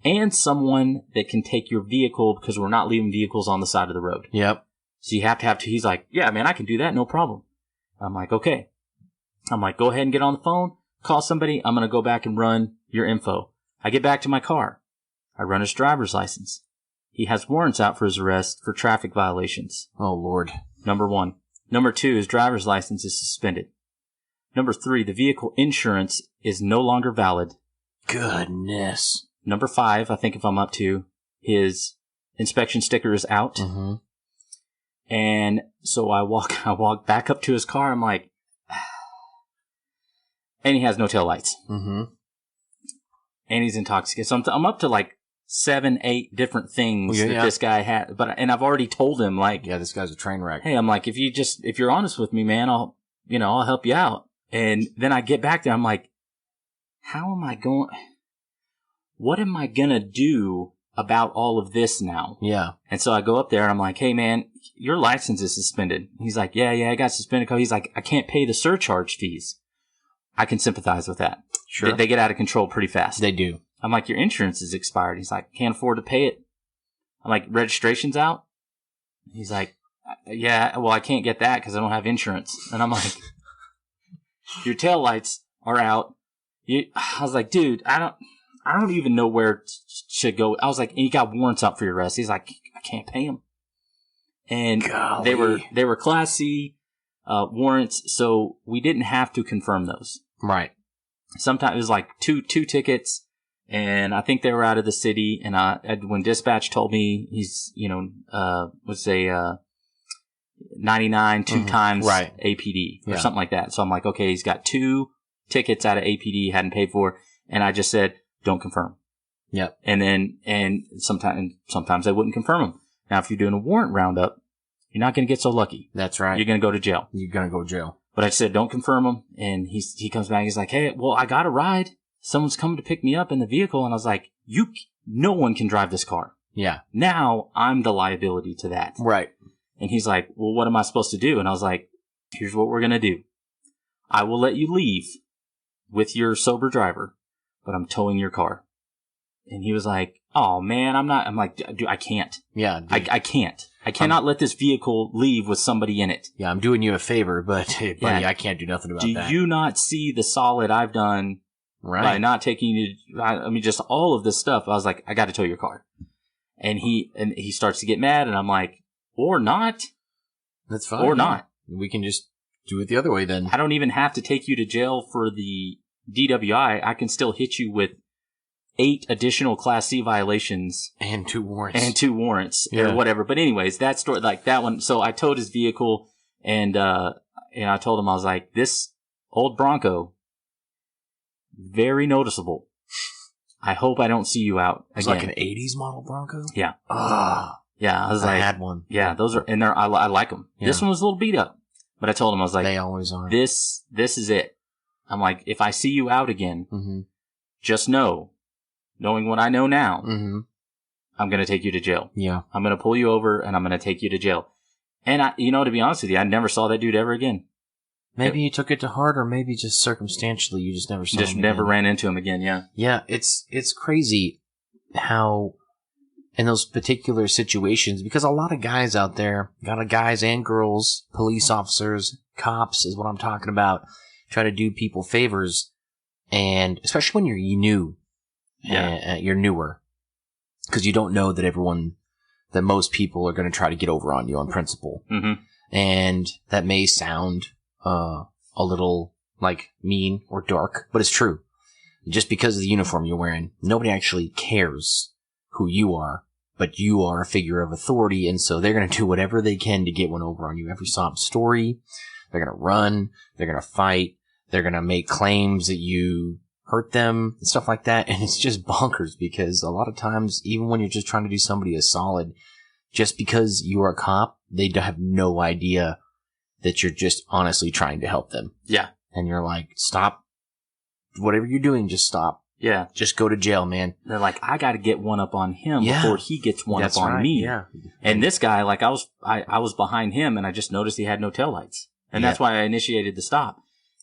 and someone that can take your vehicle, because we're not leaving vehicles on the side of the road. Yep. So you have to he's like, yeah, man, I can do that. No problem. I'm like, okay. I'm like, go ahead and get on the phone, call somebody. I'm going to go back and run your info. I get back to my car. I run his driver's license. He has warrants out for his arrest for traffic violations. Oh, Lord. Number 1. Number 2, his driver's license is suspended. Number 3, the vehicle insurance is no longer valid. Goodness. Number 5, I think if I'm up to, his inspection sticker is out. Mm-hmm. And so I walk back up to his car. I'm like, and he has no taillights. Mm-hmm. And he's intoxicated. So I'm up to like 7, 8 different things that this guy had. And I've already told him, like, yeah, this guy's a train wreck. Hey, I'm like, if you're honest with me, man, I'll help you out. And then I get back there. I'm like, what am I going to do about all of this now. Yeah. And so I go up there and I'm like, hey man, your license is suspended. He's like, yeah, I got suspended. He's like, I can't pay the surcharge fees. I can sympathize with that. Sure. They get out of control pretty fast. They do. I'm like, your insurance is expired. He's like, can't afford to pay it. I'm like, registration's out? He's like, yeah, well, I can't get that because I don't have insurance. And I'm like, your taillights are out. I was like, dude, I don't even know where to go. I was like, you got warrants out for your arrest. He's like, I can't pay them. And Golly. they were Class C warrants, so we didn't have to confirm those. Right. Sometimes it was like two tickets, and I think they were out of the city. And when dispatch told me he's, was a 99 two times right. APD or something like that. So I'm like, okay, he's got 2 tickets out of APD hadn't paid for, and I just said, don't confirm. Yep. And sometimes they wouldn't confirm them. Now, if you're doing a warrant roundup, you're not going to get so lucky. That's right. You're going to go to jail. You're going to go to jail. But I said, don't confirm them. And he comes back. He's like, hey, well, I got a ride. Someone's coming to pick me up in the vehicle. And I was like, no one can drive this car. Yeah. Now I'm the liability to that. Right. And he's like, well, what am I supposed to do? And I was like, here's what we're going to do. I will let you leave with your sober driver, but I'm towing your car. And he was like, oh man, I'm like, dude, I can't. Yeah. Dude. I can't. I cannot let this vehicle leave with somebody in it. Yeah, I'm doing you a favor, but hey, buddy, Yeah. I can't do nothing about that. Do you not see the solid I've done by not taking you? I mean, just all of this stuff. I was like, I got to tow your car. And he starts to get mad, and I'm like, or not. That's fine. Or not. We can just do it the other way then. I don't even have to take you to jail for the DWI. I can still hit you with 8 additional Class C violations And 2 warrants. and 2 warrants Yeah. or whatever. But anyways, that story, like that one. So I towed his vehicle, and I told him, I was like, this old Bronco, very noticeable. I hope I don't see you out It's again. like an 80s model Bronco? Yeah. Ah. Yeah. I was I like, had one. yeah, those are, and I like them. Yeah. This one was a little beat up, but I told him, I was like, They always are. this is it. I'm like, if I see you out again, Mm-hmm. just knowing what I know now, Mm-hmm. I'm going to take you to jail. Yeah. I'm going to pull you over and I'm going to take you to jail. And to be honest with you, I never saw that dude ever again. Maybe you took it to heart, or maybe just circumstantially you just never saw Just him never again. ran into him again. Yeah. Yeah, it's crazy how in those particular situations, because a lot of guys out there, a lot of guys and girls, police officers, cops is what I'm talking about, try to do people favors, and especially when you're new, you're newer, because you don't know that most people are going to try to get over on you on principle. Mm-hmm. And that may sound a little like mean or dark, but it's true. Just because of the uniform you're wearing, nobody actually cares who you are, but you are a figure of authority, and so they're going to do whatever they can to get one over on you. Every sob story, they're going to run, they're going to fight, they're going to make claims that you hurt them and stuff like that, and it's just bonkers because a lot of times, even when you're just trying to do somebody a solid, just because you are a cop, they have no idea that you're just honestly trying to help them. Yeah. And you're like, stop. Whatever you're doing, just stop. Yeah. Just go to jail, man. They're like, I got to get one up on him before he gets one That's up on right. me. Yeah. And this guy, like I was behind him and I just noticed he had no taillights. And that's why I initiated the stop.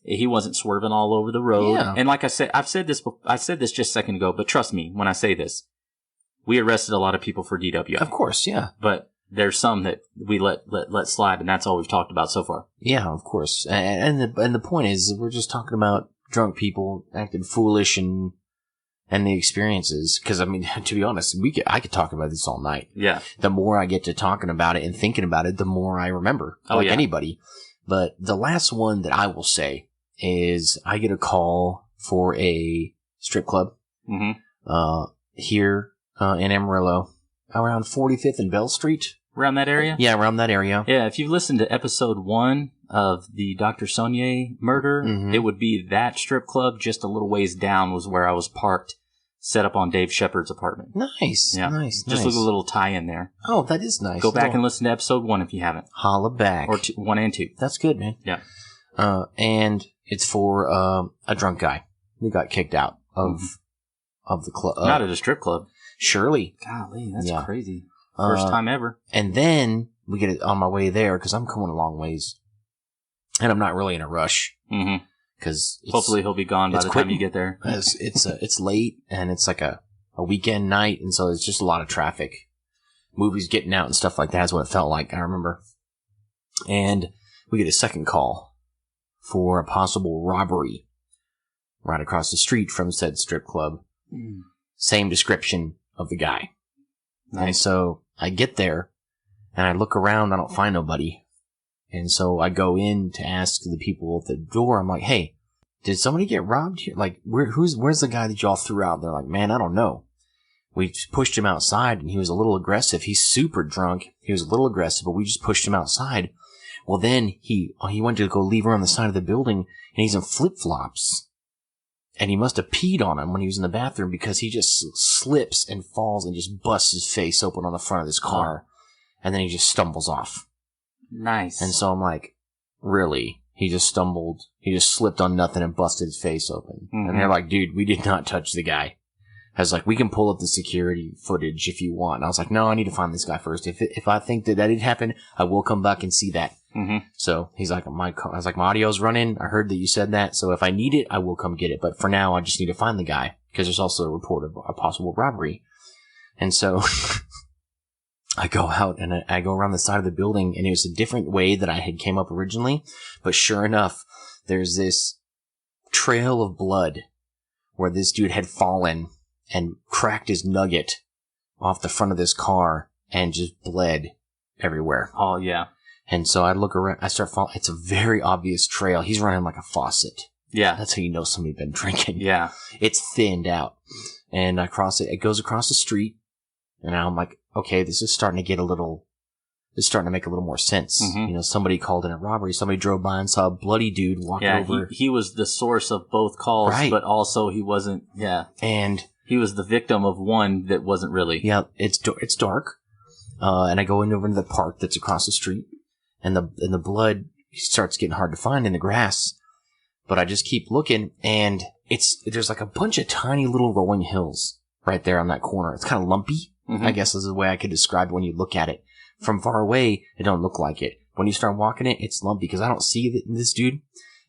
He wasn't swerving all over the road. Yeah. And like I said, I said this just a second ago, but trust me when I say this, we arrested a lot of people for DWI. Of course, yeah. But there's some that we let slide, and that's all we've talked about so far. Yeah, of course. And the point is, we're just talking about drunk people acting foolish and the experiences. Because, I mean, to be honest, I could talk about this all night. Yeah. The more I get to talking about it and thinking about it, the more I remember. Oh, like yeah. anybody. But the last one that I will say is I get a call for a strip club here in Amarillo, around 45th and Bell Street. Around that area? Yeah, around that area. Yeah, if you've listened to episode 1 of the Dr. Saunier murder, it would be that strip club just a little ways down was where I was parked, set up on Dave Shepard's apartment. Nice, Yeah. nice, Just nice. a little tie-in there. Oh, that is nice. Go back and listen to episode 1 if you haven't. holla back. Or 1 and 2. That's good, man. Yeah. And it's for a drunk guy who got kicked out of the club. Not at a strip club. Shirley. Golly, that's Yeah. crazy. First time ever. And then we get it on my way there because I'm coming a long ways. And I'm not really in a rush. Mm-hmm. Because Hopefully he'll be gone by the time you get there. It's late and it's like a weekend night, and so it's just a lot of traffic. Movies getting out and stuff like that is what it felt like, I remember. And we get a second call for a possible robbery right across the street from said strip club. Mm. Same description of the guy. Nice. And so I get there and I look around, I don't find nobody. And so I go in to ask the people at the door. I'm like, hey, did somebody get robbed here? Like, where's the guy that y'all threw out? They're like, man, I don't know. We just pushed him outside and he was a little aggressive. He's super drunk. He was a little aggressive, but we just pushed him outside. Well, then he went to go leave her on the side of the building and he's in flip-flops. And he must have peed on him when he was in the bathroom because he just slips and falls and just busts his face open on the front of this car. And then he just stumbles off. Nice. And so I'm like, really? He just stumbled. He just slipped on nothing and busted his face open. Mm-hmm. And they're like, dude, we did not touch the guy. I was like, we can pull up the security footage if you want. And I was like, no, I need to find this guy first. If I think that did happen, I will come back and see that. Mm-hmm. So he's like, I was like, my audio's running. I heard that you said that. So if I need it, I will come get it. But for now, I just need to find the guy because there's also a report of a possible robbery. And so I go out and I go around the side of the building, and it was a different way that I had came up originally. But sure enough, there's this trail of blood where this dude had fallen and cracked his nugget off the front of this car and just bled everywhere. Oh, yeah. And so I look around, I start following. It's a very obvious trail. He's running like a faucet. Yeah. That's how you know somebody's been drinking. Yeah. It's thinned out. And I cross it. It goes across the street. And I'm like, okay, this is starting to make a little more sense. Mm-hmm. You know, somebody called in a robbery. Somebody drove by and saw a bloody dude walking over. He was the source of both calls, Right. but also he wasn't, And he was the victim of one that wasn't really. yeah, it's dark. And I go over into the park that's across the street. And the blood starts getting hard to find in the grass. But I just keep looking, and there's like a bunch of tiny little rolling hills right there on that corner. It's kind of lumpy, Mm-hmm. I guess is the way I could describe it when you look at it. From far away, it don't look like it. When you start walking it, it's lumpy because I don't see this dude.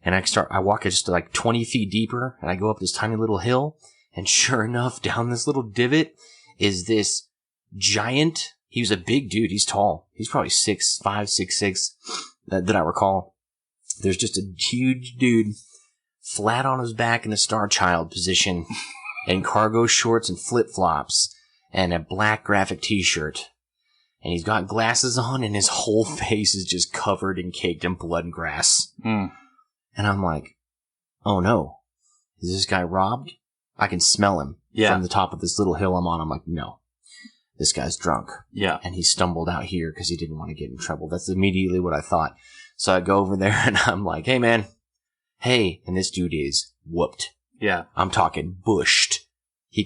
And I walk it just like 20 feet deeper, and I go up this tiny little hill, and sure enough, down this little divot is this giant. He was a big dude. He's tall. He's probably 6'5", 6'6", that I recall. There's just a huge dude flat on his back in a Star Child position in cargo shorts and flip-flops and a black graphic t-shirt. And he's got glasses on, and his whole face is just covered and caked in blood and grass. Mm. And I'm like, oh no. Is this guy robbed? I can smell him from the top of this little hill I'm on. I'm like, no. This guy's drunk. Yeah. And he stumbled out here because he didn't want to get in trouble. That's immediately what I thought. So I go over there and I'm like, hey man. Hey. And this dude is whooped. Yeah. I'm talking bushed. He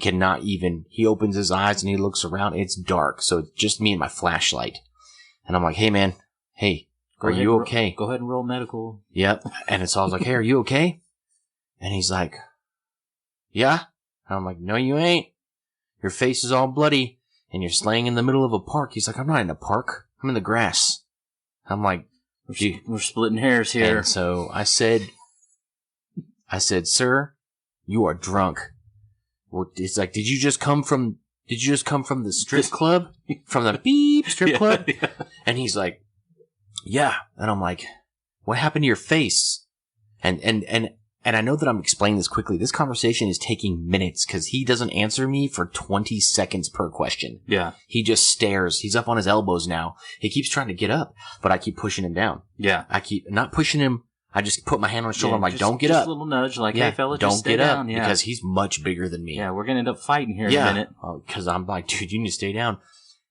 opens his eyes and he looks around. It's dark. So it's just me and my flashlight. And I'm like, hey man. Hey. Are you okay? Go ahead and roll medical. Yep. And so I was like, hey, are you okay? And he's like, yeah. And I'm like, no, you ain't. Your face is all bloody. And you're laying in the middle of a park. He's like, I'm not in a park. I'm in the grass. I'm like, we're splitting hairs here. And so I said, sir, you are drunk. It's like, did you just come from the strip club? From the beep strip club? Yeah. And he's like, yeah. And I'm like, what happened to your face? And I know that I'm explaining this quickly. This conversation is taking minutes because he doesn't answer me for 20 seconds per question. Yeah. He just stares. He's up on his elbows now. He keeps trying to get up, but I keep pushing him down. Yeah. I keep not pushing him. I just put my hand on his shoulder. I'm like, don't get just up. a little nudge, like, hey, fella, just stay get down. up. Yeah. Because he's much bigger than me. Yeah, we're going to end up fighting here in a minute. Because I'm like, dude, you need to stay down.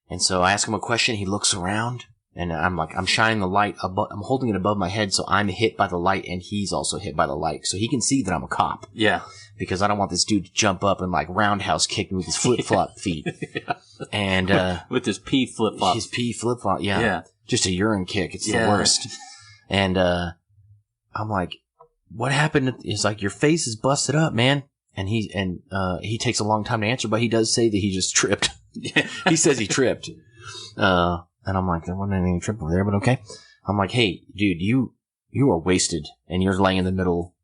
And so I ask him a question. He looks around. And I'm like, I'm shining the light above, I'm holding it above my head, so I'm hit by the light, and he's also hit by the light. So he can see that I'm a cop. Yeah. Because I don't want this dude to jump up and like roundhouse kick me with his flip-flop feet. Yeah. And, with his pee flip-flop. His pee flip-flop, yeah. Yeah. Just a urine kick. It's the worst. And, I'm like, what happened? He's like, your face is busted up, man. And he takes a long time to answer, but he does say that he just tripped. He says he tripped. And I'm like, there wasn't any trip over there, but okay. I'm like, hey, dude, you are wasted, and you're laying in the middle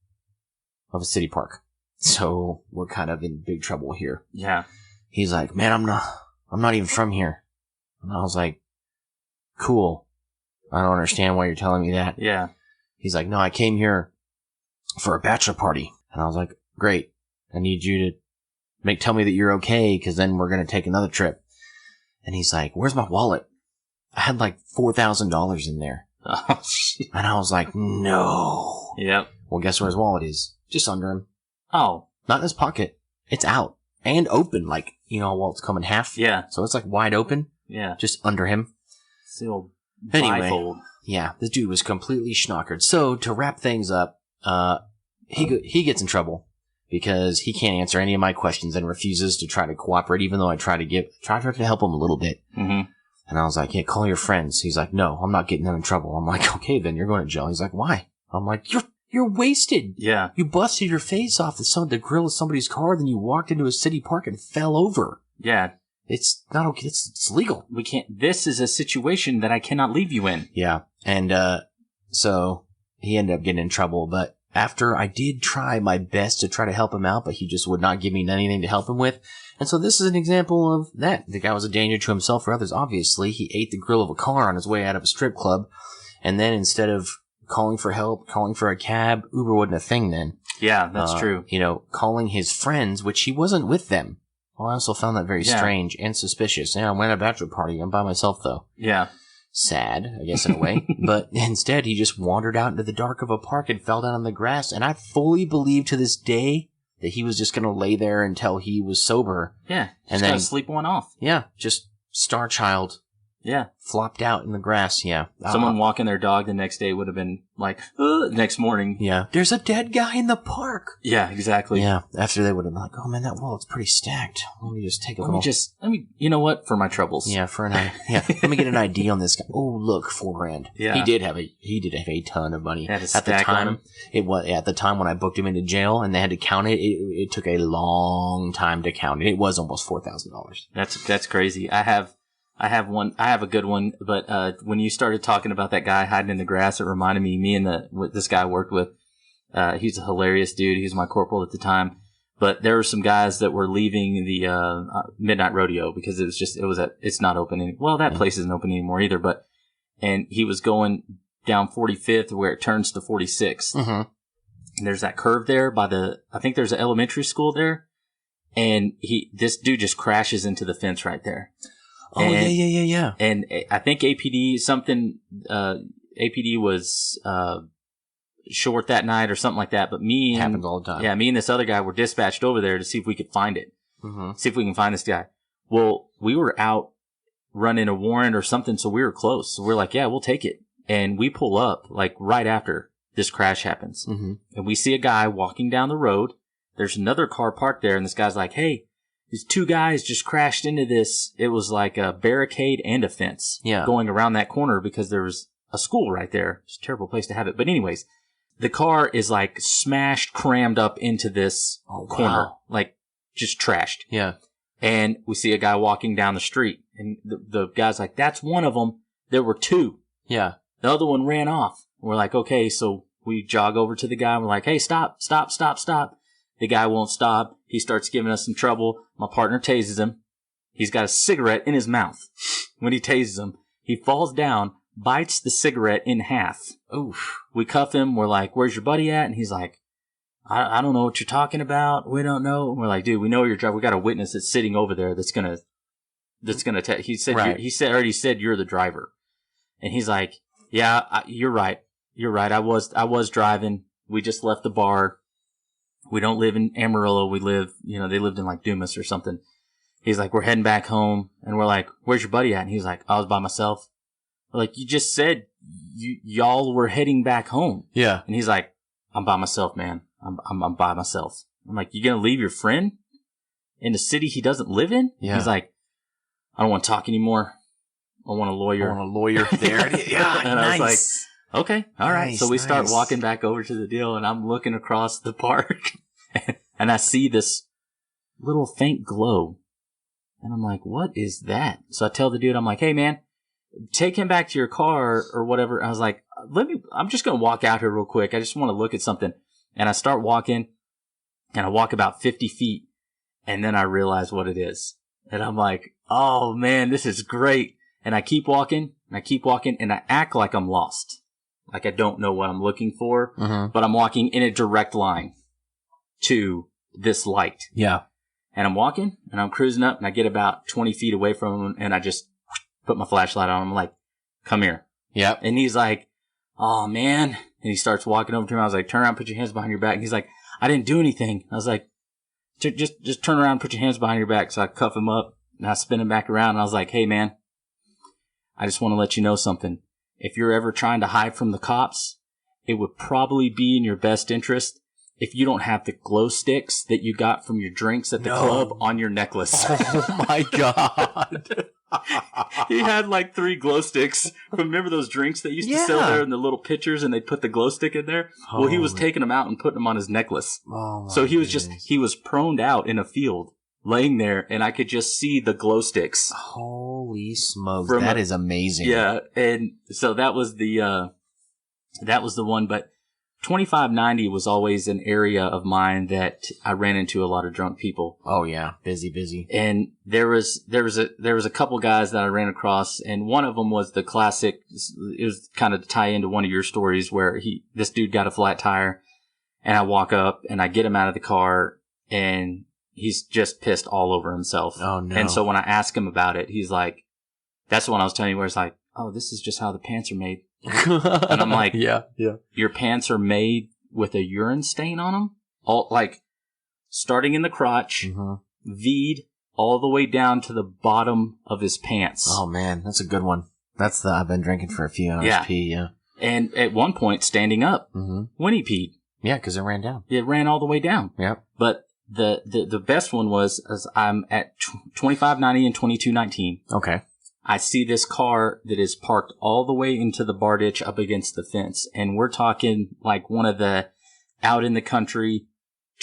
of a city park. So we're kind of in big trouble here. Yeah. He's like, man, I'm not even from here. And I was like, cool. I don't understand why you're telling me that. Yeah. He's like, no, I came here for a bachelor party. And I was like, great. I need you to tell me that you're okay, because then we're going to take another trip. And he's like, where's my wallet? I had like $4,000 in there. Oh, shit. And I was like, no. Yep. Well, guess where his wallet is? Just under him. Oh. Not in his pocket. It's out. And open. Like, wallets come in half. Yeah. So it's like wide open. Yeah. Just under him. Still Anyway. bifold. Yeah, this dude was completely schnockered. So to wrap things up, he gets in trouble because he can't answer any of my questions and refuses to try to cooperate, even though I try to help him a little bit. Mm-hmm. And I was like, yeah, call your friends. He's like, no, I'm not getting them in trouble. I'm like, okay, then you're going to jail. He's like, why? I'm like, you're wasted. Yeah. You busted your face off the grill of somebody's car, then you walked into a city park and fell over. Yeah. It's not okay. It's legal. We can't. This is a situation that I cannot leave you in. Yeah. And so he ended up getting in trouble. But after I did try my best to try to help him out, but he just would not give me anything to help him with. And so this is an example of that. The guy was a danger to himself or others. Obviously, he ate the grill of a car on his way out of a strip club. And then instead of calling for help, calling for a cab, Uber wasn't a thing then. Yeah, that's true. Calling his friends, which he wasn't with them. Well, I also found that very strange and suspicious. Yeah, I went to a bachelor party. I'm by myself, though. Yeah. Sad, I guess, in a way. But instead, he just wandered out into the dark of a park and fell down on the grass. And I fully believe to this day that he was just going to lay there until he was sober. Yeah. And then then sleep one off. Yeah, just star child. Yeah. Flopped out in the grass, yeah. Someone walking their dog the next day would have been like, next morning. Yeah. There's a dead guy in the park. Yeah, exactly. Yeah. After they would have been like, oh man, that wallet's pretty stacked. Let me just take a little. You know what? For my troubles. Yeah, let me get an ID on this guy. Oh, look, $4,000. Yeah. He did have a ton of money. Had a At the stack on time, him. it was at the time when I booked him into jail and they had to count it. It took a long time to count it. It was almost $4,000. That's crazy. I have a good one, but when you started talking about that guy hiding in the grass, it reminded me and this guy I worked with. He's a hilarious dude. He was my corporal at the time. But there were some guys that were leaving the Midnight Rodeo because it's not open well, that place isn't open anymore either. And he was going down 45th where it turns to 46th. Mm-hmm. And there's that curve there I think there's an elementary school there. And this dude just crashes into the fence right there. Oh, yeah. And I think APD was short that night or something like that. But happens all the time. Yeah, me and this other guy were dispatched over there to see if we could find it. Mm-hmm. See if we can find this guy. Well, we were out running a warrant or something, so we were close. So we're like, yeah, we'll take it. And we pull up like right after this crash happens. Mm-hmm. And we see a guy walking down the road. There's another car parked there, and this guy's like, hey, these two guys just crashed into this. It was like a barricade and a fence going around that corner because there was a school right there. It's a terrible place to have it. But anyways, the car is like smashed, crammed up into this corner, like just trashed. Yeah. And we see a guy walking down the street, and the guy's like, that's one of them. There were two. Yeah. The other one ran off. We're like, okay, so we jog over to the guy. And we're like, hey, stop. The guy won't stop. He starts giving us some trouble. My partner tases him. He's got a cigarette in his mouth. When he tases him, he falls down, bites the cigarette in half. Oof. We cuff him. We're like, where's your buddy at? And he's like, I don't know what you're talking about. We don't know. And we're like, dude, we know you're driving. We got a witness that's sitting over there that's gonna he said, right. He already said you're the driver. And he's like, yeah, you're right. You're right. I was driving. We just left the bar. We don't live in Amarillo. We live, they lived in like Dumas or something. He's like, we're heading back home. And we're like, where's your buddy at? And he's like, I was by myself. We're like, you just said y'all were heading back home. Yeah. And he's like, I'm by myself, man. I'm by myself. I'm like, you gonna leave your friend in the city he doesn't live in? Yeah. He's like, I don't want to talk anymore. I want a lawyer. There it is. Yeah. And nice. I was like, okay, all right. Nice, So we start nice. walking back over to the deal, and I'm looking across the park, And I see this little faint glow. And I'm like, what is that? So I tell the dude, I'm like, hey, man, take him back to your car or whatever. I was like, I'm just going to walk out here real quick. I just want to look at something. And I start walking, and I walk about 50 feet, and then I realize what it is. And I'm like, oh, man, this is great. And I keep walking, and I act like I'm lost. Like I don't know what I'm looking for, but I'm walking in a direct line to this light. Yeah. And I'm walking, and I'm cruising up, and I get about 20 feet away from him, and I just put my flashlight on him. I'm like, come here. Yep. And he's like, oh, man. And he starts walking over to me. I was like, turn around, put your hands behind your back. And he's like, I didn't do anything. I was like, just turn around, put your hands behind your back. So I cuff him up, and I spin him back around, and I was like, hey, man, I just want to let you know something. If you're ever trying to hide from the cops, it would probably be in your best interest if you don't have the glow sticks that you got from your drinks at the club on your necklace. Oh, my God. He had like 3 glow sticks. Remember those drinks that used to sell there in the little pitchers, and they'd put the glow stick in there? Well, he was taking them out and putting them on his necklace. Oh, so he was he was proned out in a field, laying there, and I could just see the glow sticks. Holy smokes. That is amazing. Yeah. And so that was the one, but 2590 was always an area of mine that I ran into a lot of drunk people. Oh yeah, busy. And there was a couple guys that I ran across, and one of them was the classic. It was kind of to tie into one of your stories where this dude got a flat tire, and I walk up and I get him out of the car, and he's just pissed all over himself. Oh no! And so when I ask him about it, he's like, "That's the one I was telling you where it's like, oh, this is just how the pants are made." And I'm like, yeah. Your pants are made with a urine stain on them? All like starting in the crotch, V'd all the way down to the bottom of his pants. Oh man, that's a good one. I've been drinking for a few hours. Yeah. And at one point, standing up when he peed. Yeah, because it ran down. It ran all the way down. Yep. But the best one was as I'm at 2590 and 2219. Okay. I see this car that is parked all the way into the bar ditch up against the fence. And we're talking like one of the out in the country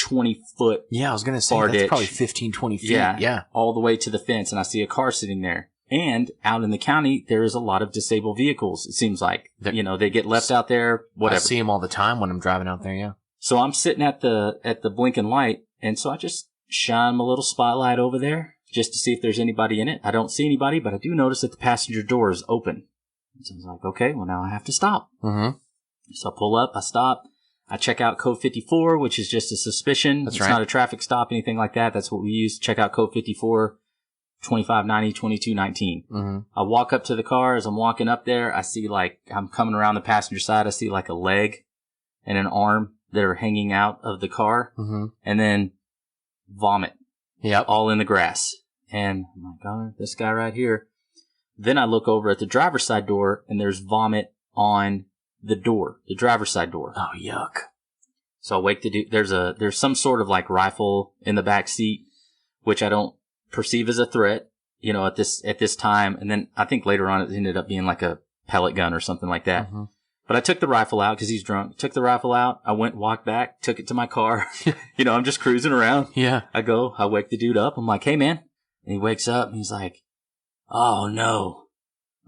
20-foot Yeah, I was going to say bar that's ditch. probably 15, 20 feet. Yeah. All the way to the fence. And I see a car sitting there. And out in the county, there is a lot of disabled vehicles, it seems like. They get left out there, whatever. I see them all the time when I'm driving out there, yeah. So I'm sitting at the blinking light. And so I just shine my little spotlight over there, just to see if there's anybody in it. I don't see anybody, but I do notice that the passenger door is open. So I was like, okay, well, now I have to stop. So I pull up, I stop, I check out code 54, which is just a suspicion. It's not a traffic stop, anything like that. That's what we use. Check out code 54, 2590, 2219. I walk up to the car. As I'm walking up there, I see I'm coming around the passenger side. I see like a leg and an arm that are hanging out of the car. And then vomit. Yep. All in the grass. And I'm like, oh, this guy right here. Then I look over at the driver's side door, and there's vomit on the door, the driver's side door. Oh, yuck. So I wake the dude. There's some sort of like rifle in the back seat, which I don't perceive as a threat, at this time. And then I think later on it ended up being like a pellet gun or something like that. But I took the rifle out because he's drunk. Took the rifle out. I went, walked back, took it to my car. I'm just cruising around. Yeah. I wake the dude up. I'm like, hey, man. And he wakes up and he's like, oh, no.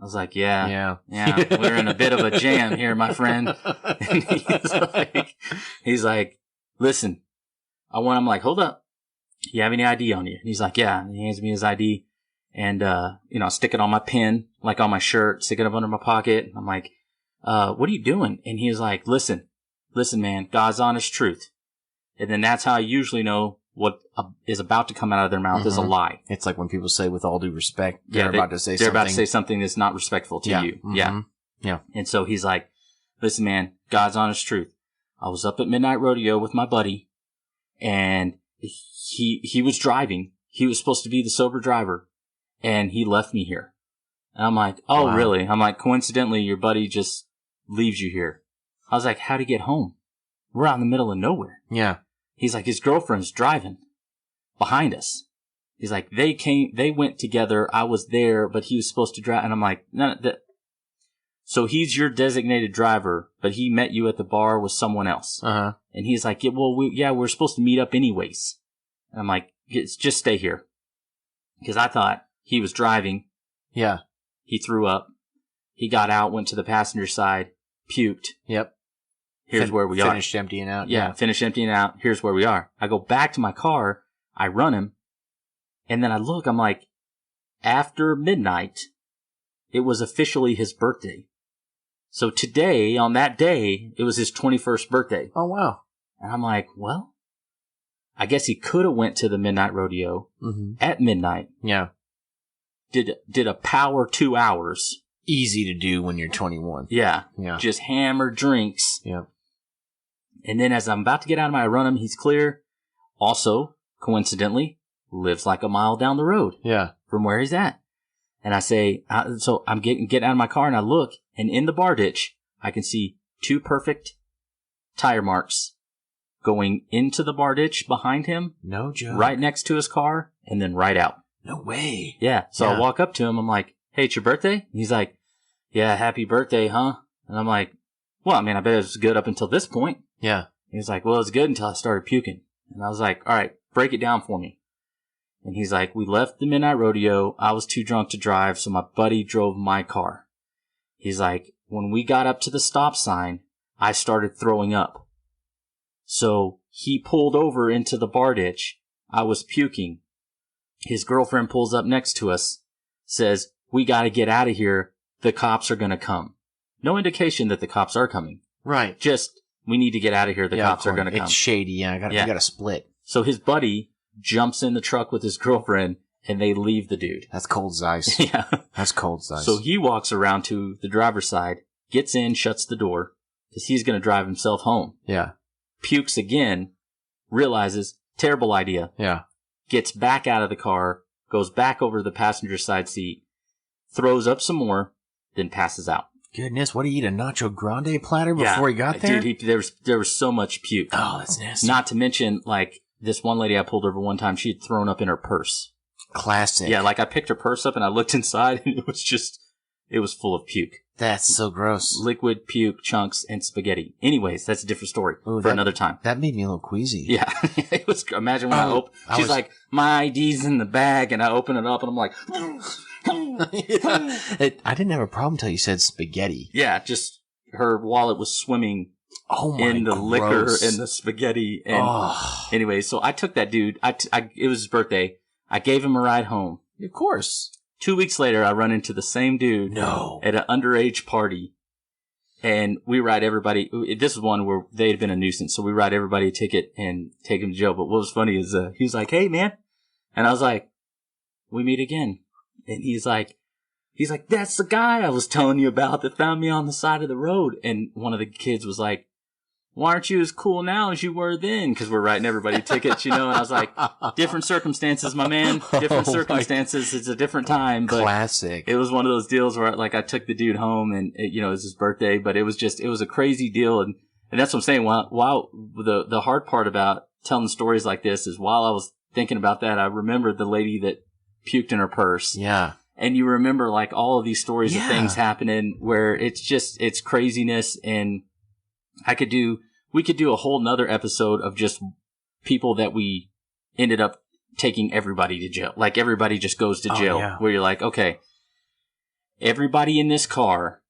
I was like, yeah. We're in a bit of a jam here, my friend. And he's like, listen, I'm like, hold up. You have any ID on you? And he's like, yeah. And he hands me his ID. And, I stick it on my pin, like on my shirt, stick it up under my pocket. And I'm like, what are you doing? And he was like, listen, man, God's honest truth. And then that's how I usually know what is about to come out of their mouth is a lie. It's like when people say with all due respect, they're about to say something that's not respectful to you. Yeah. And so he's like, listen, man, God's honest truth. I was up at Midnight Rodeo with my buddy, and he was driving. He was supposed to be the sober driver, and he left me here. And I'm like, oh, wow. Really? I'm like, coincidentally, your buddy just leaves you here. I was like, how'd he get home? We're out in the middle of nowhere. Yeah. He's like, his girlfriend's driving behind us. He's like, they went together. I was there, but he was supposed to drive. And I'm like, no. So he's your designated driver, but he met you at the bar with someone else. Uh-huh. And he's like, yeah, well, we're supposed to meet up anyways. And I'm like, just stay here. Because I thought he was driving. Yeah. He threw up. He got out, went to the passenger side, puked. Yep. Here's where we are. Finished emptying out. Yeah, finished emptying out. Here's where we are. I go back to my car. I run him. And then I look. I'm like, after midnight, it was officially his birthday. So today, on that day, it was his 21st birthday. Oh, wow. And I'm like, well, I guess he could have went to the midnight rodeo at midnight. Yeah. Did a power 2 hours. Easy to do when you're 21. Yeah. Yeah. Just hammer drinks. Yeah. And then as I'm about to get out of my run him, he's clear. Also, coincidentally, lives like a mile down the road. Yeah. From where he's at. And I say, so I'm getting out of my car and I look, and in the bar ditch, I can see 2 perfect tire marks going into the bar ditch behind him. No joke. Right next to his car, and then right out. No way. Yeah. So I walk up to him. I'm like, hey, it's your birthday? And he's like, yeah, happy birthday, huh? And I'm like, well, I mean, I bet it was good up until this point. Yeah. He's like, well, it was good until I started puking. And I was like, all right, break it down for me. And he's like, we left the midnight rodeo. I was too drunk to drive, so my buddy drove my car. He's like, when we got up to the stop sign, I started throwing up. So he pulled over into the bar ditch. I was puking. His girlfriend pulls up next to us, says, we got to get out of here. The cops are going to come. No indication that the cops are coming. Right. Just, we need to get out of here. The cops are going to come. It's shady. Yeah. You got to split. So his buddy jumps in the truck with his girlfriend, and they leave the dude. That's cold as ice. Yeah. That's cold as ice. So he walks around to the driver's side, gets in, shuts the door, because he's going to drive himself home. Yeah. Pukes again, realizes, terrible idea. Yeah. Gets back out of the car, goes back over to the passenger side seat, throws up some more, then passes out. Goodness, what, did he eat a Nacho Grande platter before he got there? Dude, there was so much puke. Oh, that's nasty. Not to mention, like, this one lady I pulled over one time, she had thrown up in her purse. Classic. Yeah, like I picked her purse up and I looked inside and it was full of puke. That's so gross. Liquid puke, chunks, and spaghetti. Anyways, that's a different story for another time. That made me a little queasy. Yeah. It was, imagine when she's like, my ID's in the bag, and I open it up and I'm like, I didn't have a problem until you said spaghetti. Yeah, just her wallet was swimming in the liquor and the spaghetti. And anyway, so I took that dude. It was his birthday. I gave him a ride home. Of course. 2 weeks later, I run into the same dude at an underage party. And we write everybody. This is one where they had been a nuisance. So we write everybody a ticket and take him to jail. But what was funny is he was like, hey, man. And I was like, we meet again. And he's like, that's the guy I was telling you about that found me on the side of the road. And one of the kids was like, why aren't you as cool now as you were then? Because we're writing everybody tickets, And I was like, different circumstances, my man. Different circumstances. It's a different time. But classic. It was one of those deals where, like, I took the dude home and, it was his birthday. But it was a crazy deal. And that's what I'm saying. While the hard part about telling stories like this is while I was thinking about that, I remembered the lady that puked in her purse. Yeah. And you remember, like, all of these stories of things happening where it's craziness. And we could do a whole nother episode of just people that we ended up taking everybody to jail. Like, everybody just goes to jail. Where you're like, okay, everybody in this car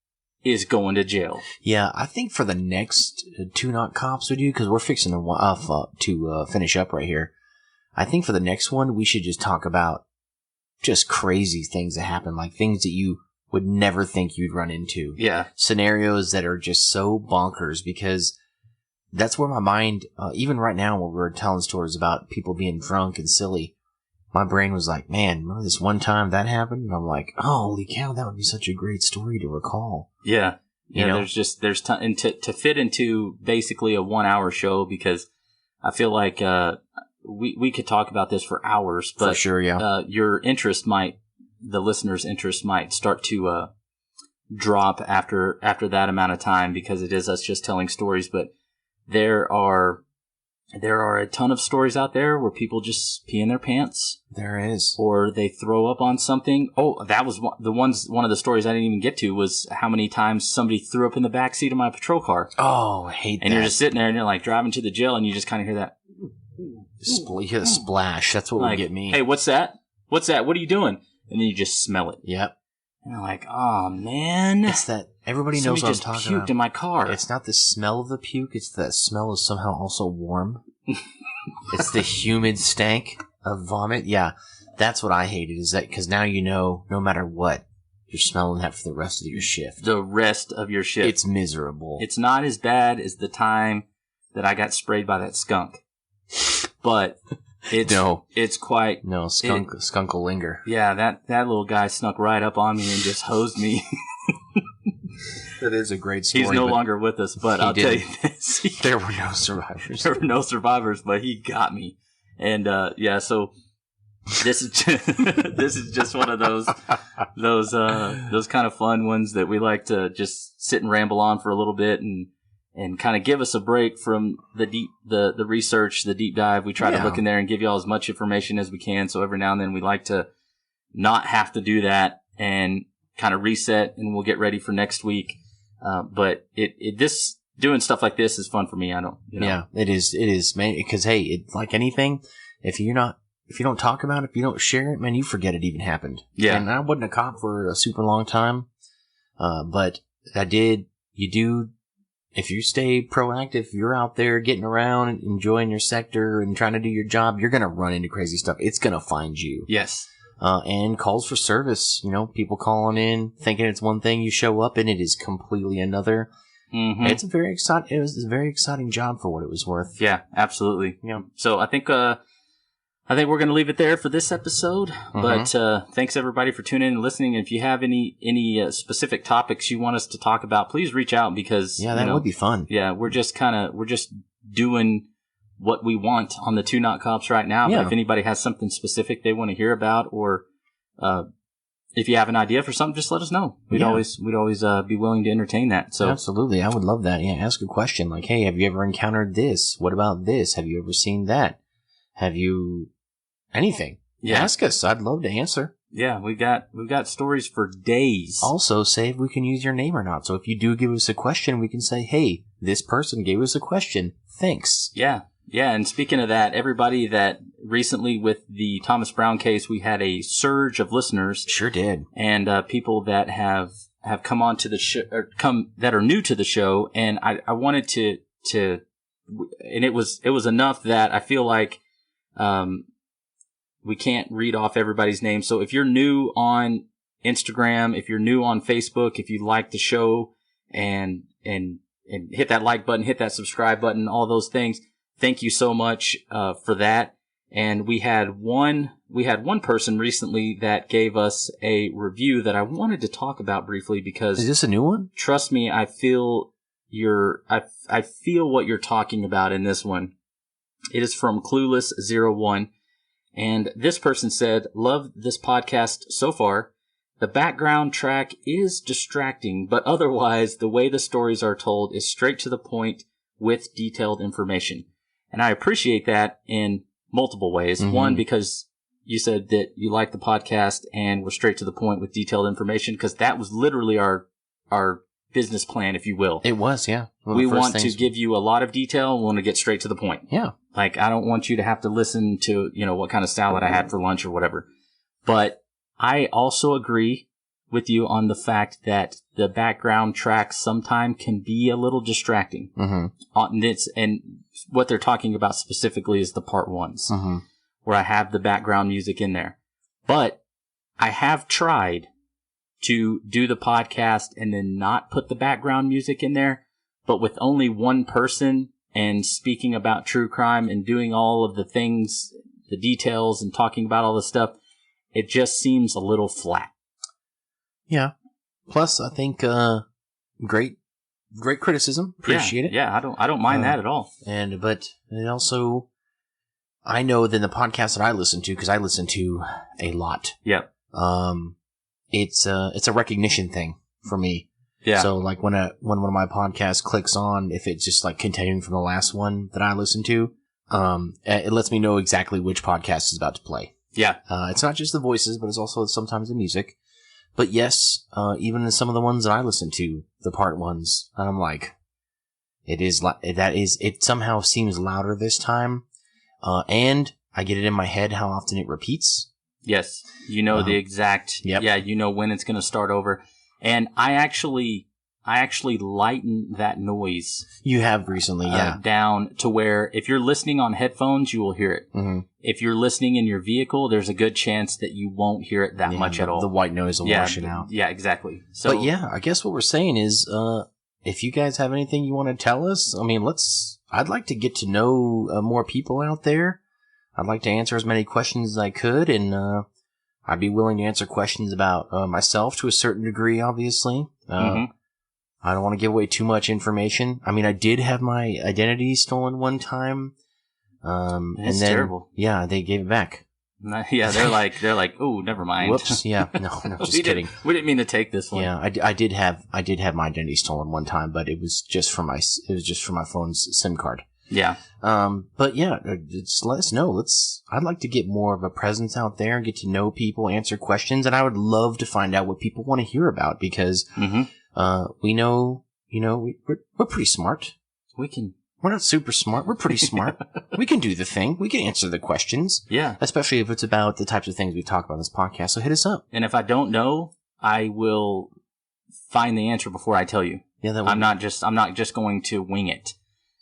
is going to jail. Yeah, I think for the next Two Not Cops we do, because we're fixing to finish up right here. I think for the next one, we should just talk about just crazy things that happen, like things that you would never think you'd run into. Yeah. Scenarios that are just so bonkers, because that's where my mind, even right now when we're telling stories about people being drunk and silly, my brain was like, man, remember this one time that happened? And I'm like, oh, holy cow, that would be such a great story to recall. Yeah. There's time to fit into basically a 1 hour show, because I feel like, we could talk about this for hours, but for sure, yeah. The listener's interest might start to, drop after that amount of time, because it is us just telling stories. But there are There are a ton of stories out there where people just pee in their pants. There is. Or they throw up on something. Oh, that was one of the stories I didn't even get to was how many times somebody threw up in the backseat of my patrol car. Oh, I hate that. And you're just sitting there and you're like driving to the jail and you just kind of hear that. You hear the splash. That's what would get me. Hey, what's that? What's that? What are you doing? And then you just smell it. Yep. And you're like, oh, man. It's that everybody knows what I'm talking about. Somebody just puked in my car. It's not the smell of the puke. It's that smell is somehow also warm. It's the humid stank of vomit. Yeah, that's what I hated. Is that because now you know, no matter what, you're smelling that for the rest of your shift. The rest of your shift. It's miserable. It's not as bad as the time that I got sprayed by that skunk, but it's quite. No, skunk will linger. Yeah, that little guy snuck right up on me and just hosed me. That is a great story. He's no longer with us, but I'll tell you this. There were no survivors. There were no survivors, but he got me. And, so this is just one of those kind of fun ones that we like to just sit and ramble on for a little bit and kind of give us a break from the research, the deep dive. We try to look in there and give you all as much information as we can. So every now and then we like to not have to do that and kind of reset, and we'll get ready for next week. But this doing stuff like this is fun for me. I don't, Yeah, it is, man. Because hey, it's like anything. If you don't talk about it, if you don't share it, man, you forget it even happened. Yeah. And I wasn't a cop for a super long time, but if you stay proactive, if you're out there getting around and enjoying your sector and trying to do your job, you're gonna run into crazy stuff. It's gonna find you. Yes. And calls for service, people calling in, thinking it's one thing, you show up and it is completely another. Mm-hmm. It was a very exciting job for what it was worth. Yeah, absolutely. Yeah. So I think we're going to leave it there for this episode, but thanks everybody for tuning in and listening. If you have any specific topics you want us to talk about, please reach out because that would be fun. Yeah, we're just doing what we want on the Two Not Cops right now. Yeah. But if anybody has something specific they want to hear about, or if you have an idea for something, just let us know. We'd always be willing to entertain that. So absolutely, I would love that. Yeah, ask a question like, "Hey, have you ever encountered this? What about this? Have you ever seen that? Have you anything?" Yeah. Ask us. I'd love to answer. Yeah, we've got stories for days. Also, say if we can use your name or not. So if you do give us a question, we can say, "Hey, this person gave us a question. Thanks." Yeah. Yeah, and speaking of that, everybody that recently with the Thomas Brown case, we had a surge of listeners. Sure did. And people that have come on to the show, or that are new to the show, and I wanted to, and it was enough that I feel like we can't read off everybody's name. So if you're new on Instagram, if you're new on Facebook, if you like the show and hit that like button, hit that subscribe button, all those things. Thank you so much for that. And we had one person recently that gave us a review that I wanted to talk about briefly because is this a new one? Trust me, I feel I feel what you're talking about in this one. It is from Clueless01, and this person said, "Love this podcast so far. The background track is distracting, but otherwise the way the stories are told is straight to the point with detailed information." And I appreciate that in multiple ways. Mm-hmm. One, because you said that you like the podcast and we're straight to the point with detailed information, because that was literally our business plan, if you will. It was, yeah. We want to give you a lot of detail and we want to get straight to the point. Yeah. Like, I don't want you to have to listen to, what kind of salad I had for lunch or whatever. But I also agree with you on the fact that the background tracks sometimes can be a little distracting. Mm-hmm. And what they're talking about specifically is the part ones, mm-hmm. where I have the background music in there. But I have tried to do the podcast and then not put the background music in there, but with only one person and speaking about true crime and doing all of the things, the details and talking about all the stuff, it just seems a little flat. Yeah. Plus, I think great criticism. Appreciate it. Yeah, I don't mind that at all. But it also, I know that the podcast that I listen to, because I listen to a lot. Yep. It's a recognition thing for me. Yeah. So like when one of my podcasts clicks on, if it's just like continuing from the last one that I listened to, It lets me know exactly which podcast is about to play. Yeah. It's not just the voices, but it's also sometimes the music. But yes, even in some of the ones that I listen to, the part ones, I'm like, it somehow seems louder this time. And I get it in my head how often it repeats. Yes. You know the exact, Yep. yeah, you know when it's going to start over. And I actually lighten that noise. You have recently, yeah. Down to where if you're listening on headphones, you will hear it. Mm-hmm. If you're listening in your vehicle, there's a good chance that you won't hear it that much at all. The white noise will wash it out. Yeah, exactly. So, but yeah, I guess what we're saying is, if you guys have anything you want to tell us, I mean, I'd like to get to know more people out there. I'd like to answer as many questions as I could, and I'd be willing to answer questions about myself to a certain degree, obviously. I don't want to give away too much information. I mean, I did have my identity stolen one time. And then, terrible. Yeah, they gave it back. Yeah, they're like, oh, never mind. Whoops. Yeah, no, just kidding. We didn't mean to take this one. Yeah, I did have my identity stolen one time, but it was just for my phone's SIM card. Yeah. But yeah, just let us know. I'd like to get more of a presence out there, get to know people, answer questions, and I would love to find out what people want to hear about because, we know, we're pretty smart. We're not super smart. We're pretty smart. We can do the thing. We can answer the questions. Yeah. Especially if it's about the types of things we talk about in this podcast. So hit us up. And if I don't know, I will find the answer before I tell you. Yeah, I'm not just going to wing it.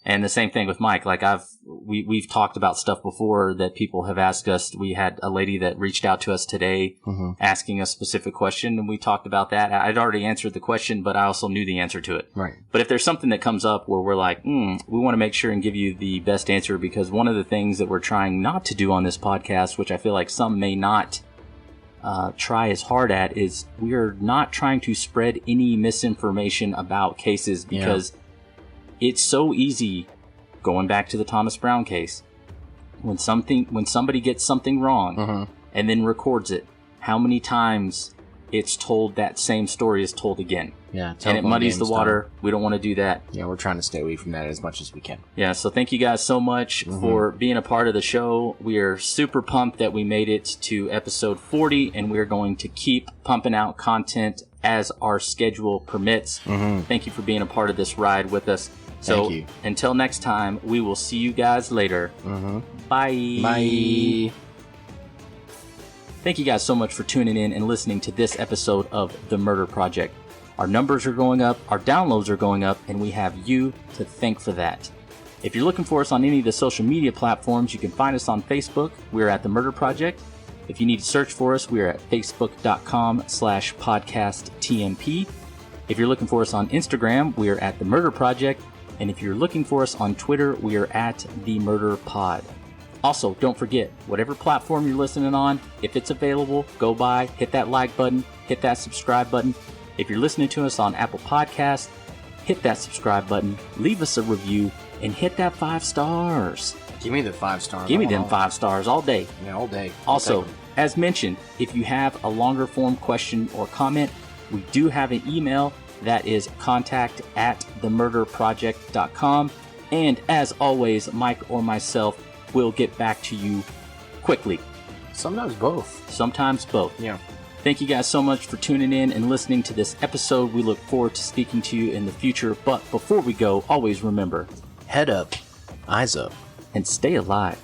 And the same thing with Mike. Like we've talked about stuff before that people have asked us. We had a lady that reached out to us today asking a specific question, and we talked about that. I'd already answered the question, but I also knew the answer to it. Right. But if there's something that comes up where we're like, we want to make sure and give you the best answer, because one of the things that we're trying not to do on this podcast, which I feel like some may not try as hard at, is we're not trying to spread any misinformation about cases, because it's so easy, going back to the Thomas Brown case, when somebody gets something wrong and then records it, how many times it's told, that same story is told again. Yeah, and it muddies the water. We don't want to do that. Yeah, we're trying to stay away from that as much as we can. Yeah, so thank you guys so much for being a part of the show. We are super pumped that we made it to episode 40, and we're going to keep pumping out content as our schedule permits. Thank you for being a part of this ride with us. So until next time, we will see you guys later. Bye. Bye. Thank you guys so much for tuning in and listening to this episode of The Murder Project. Our numbers are going up, our downloads are going up, and we have you to thank for that. If you're looking for us on any of the social media platforms, you can find us on Facebook. We're at The Murder Project. If you need to search for us, we are at facebook.com/podcasttmp. If you're looking for us on Instagram, we are at The Murder Project. And if you're looking for us on Twitter, we are at The Murder Pod. Also, don't forget, whatever platform you're listening on, if it's available, go by, hit that like button, hit that subscribe button. If you're listening to us on Apple Podcasts, hit that subscribe button, leave us a review, and hit that 5 stars. Give me the 5 stars. Give me them 5 stars all day. Yeah, all day. Also, as mentioned, if you have a longer form question or comment, we do have an email that is contact@themurderproject.com. And as always, Mike or myself will get back to you quickly. Sometimes both. Yeah. Thank you guys so much for tuning in and listening to this episode. We look forward to speaking to you in the future. But before we go, always remember, head up, eyes up, and stay alive.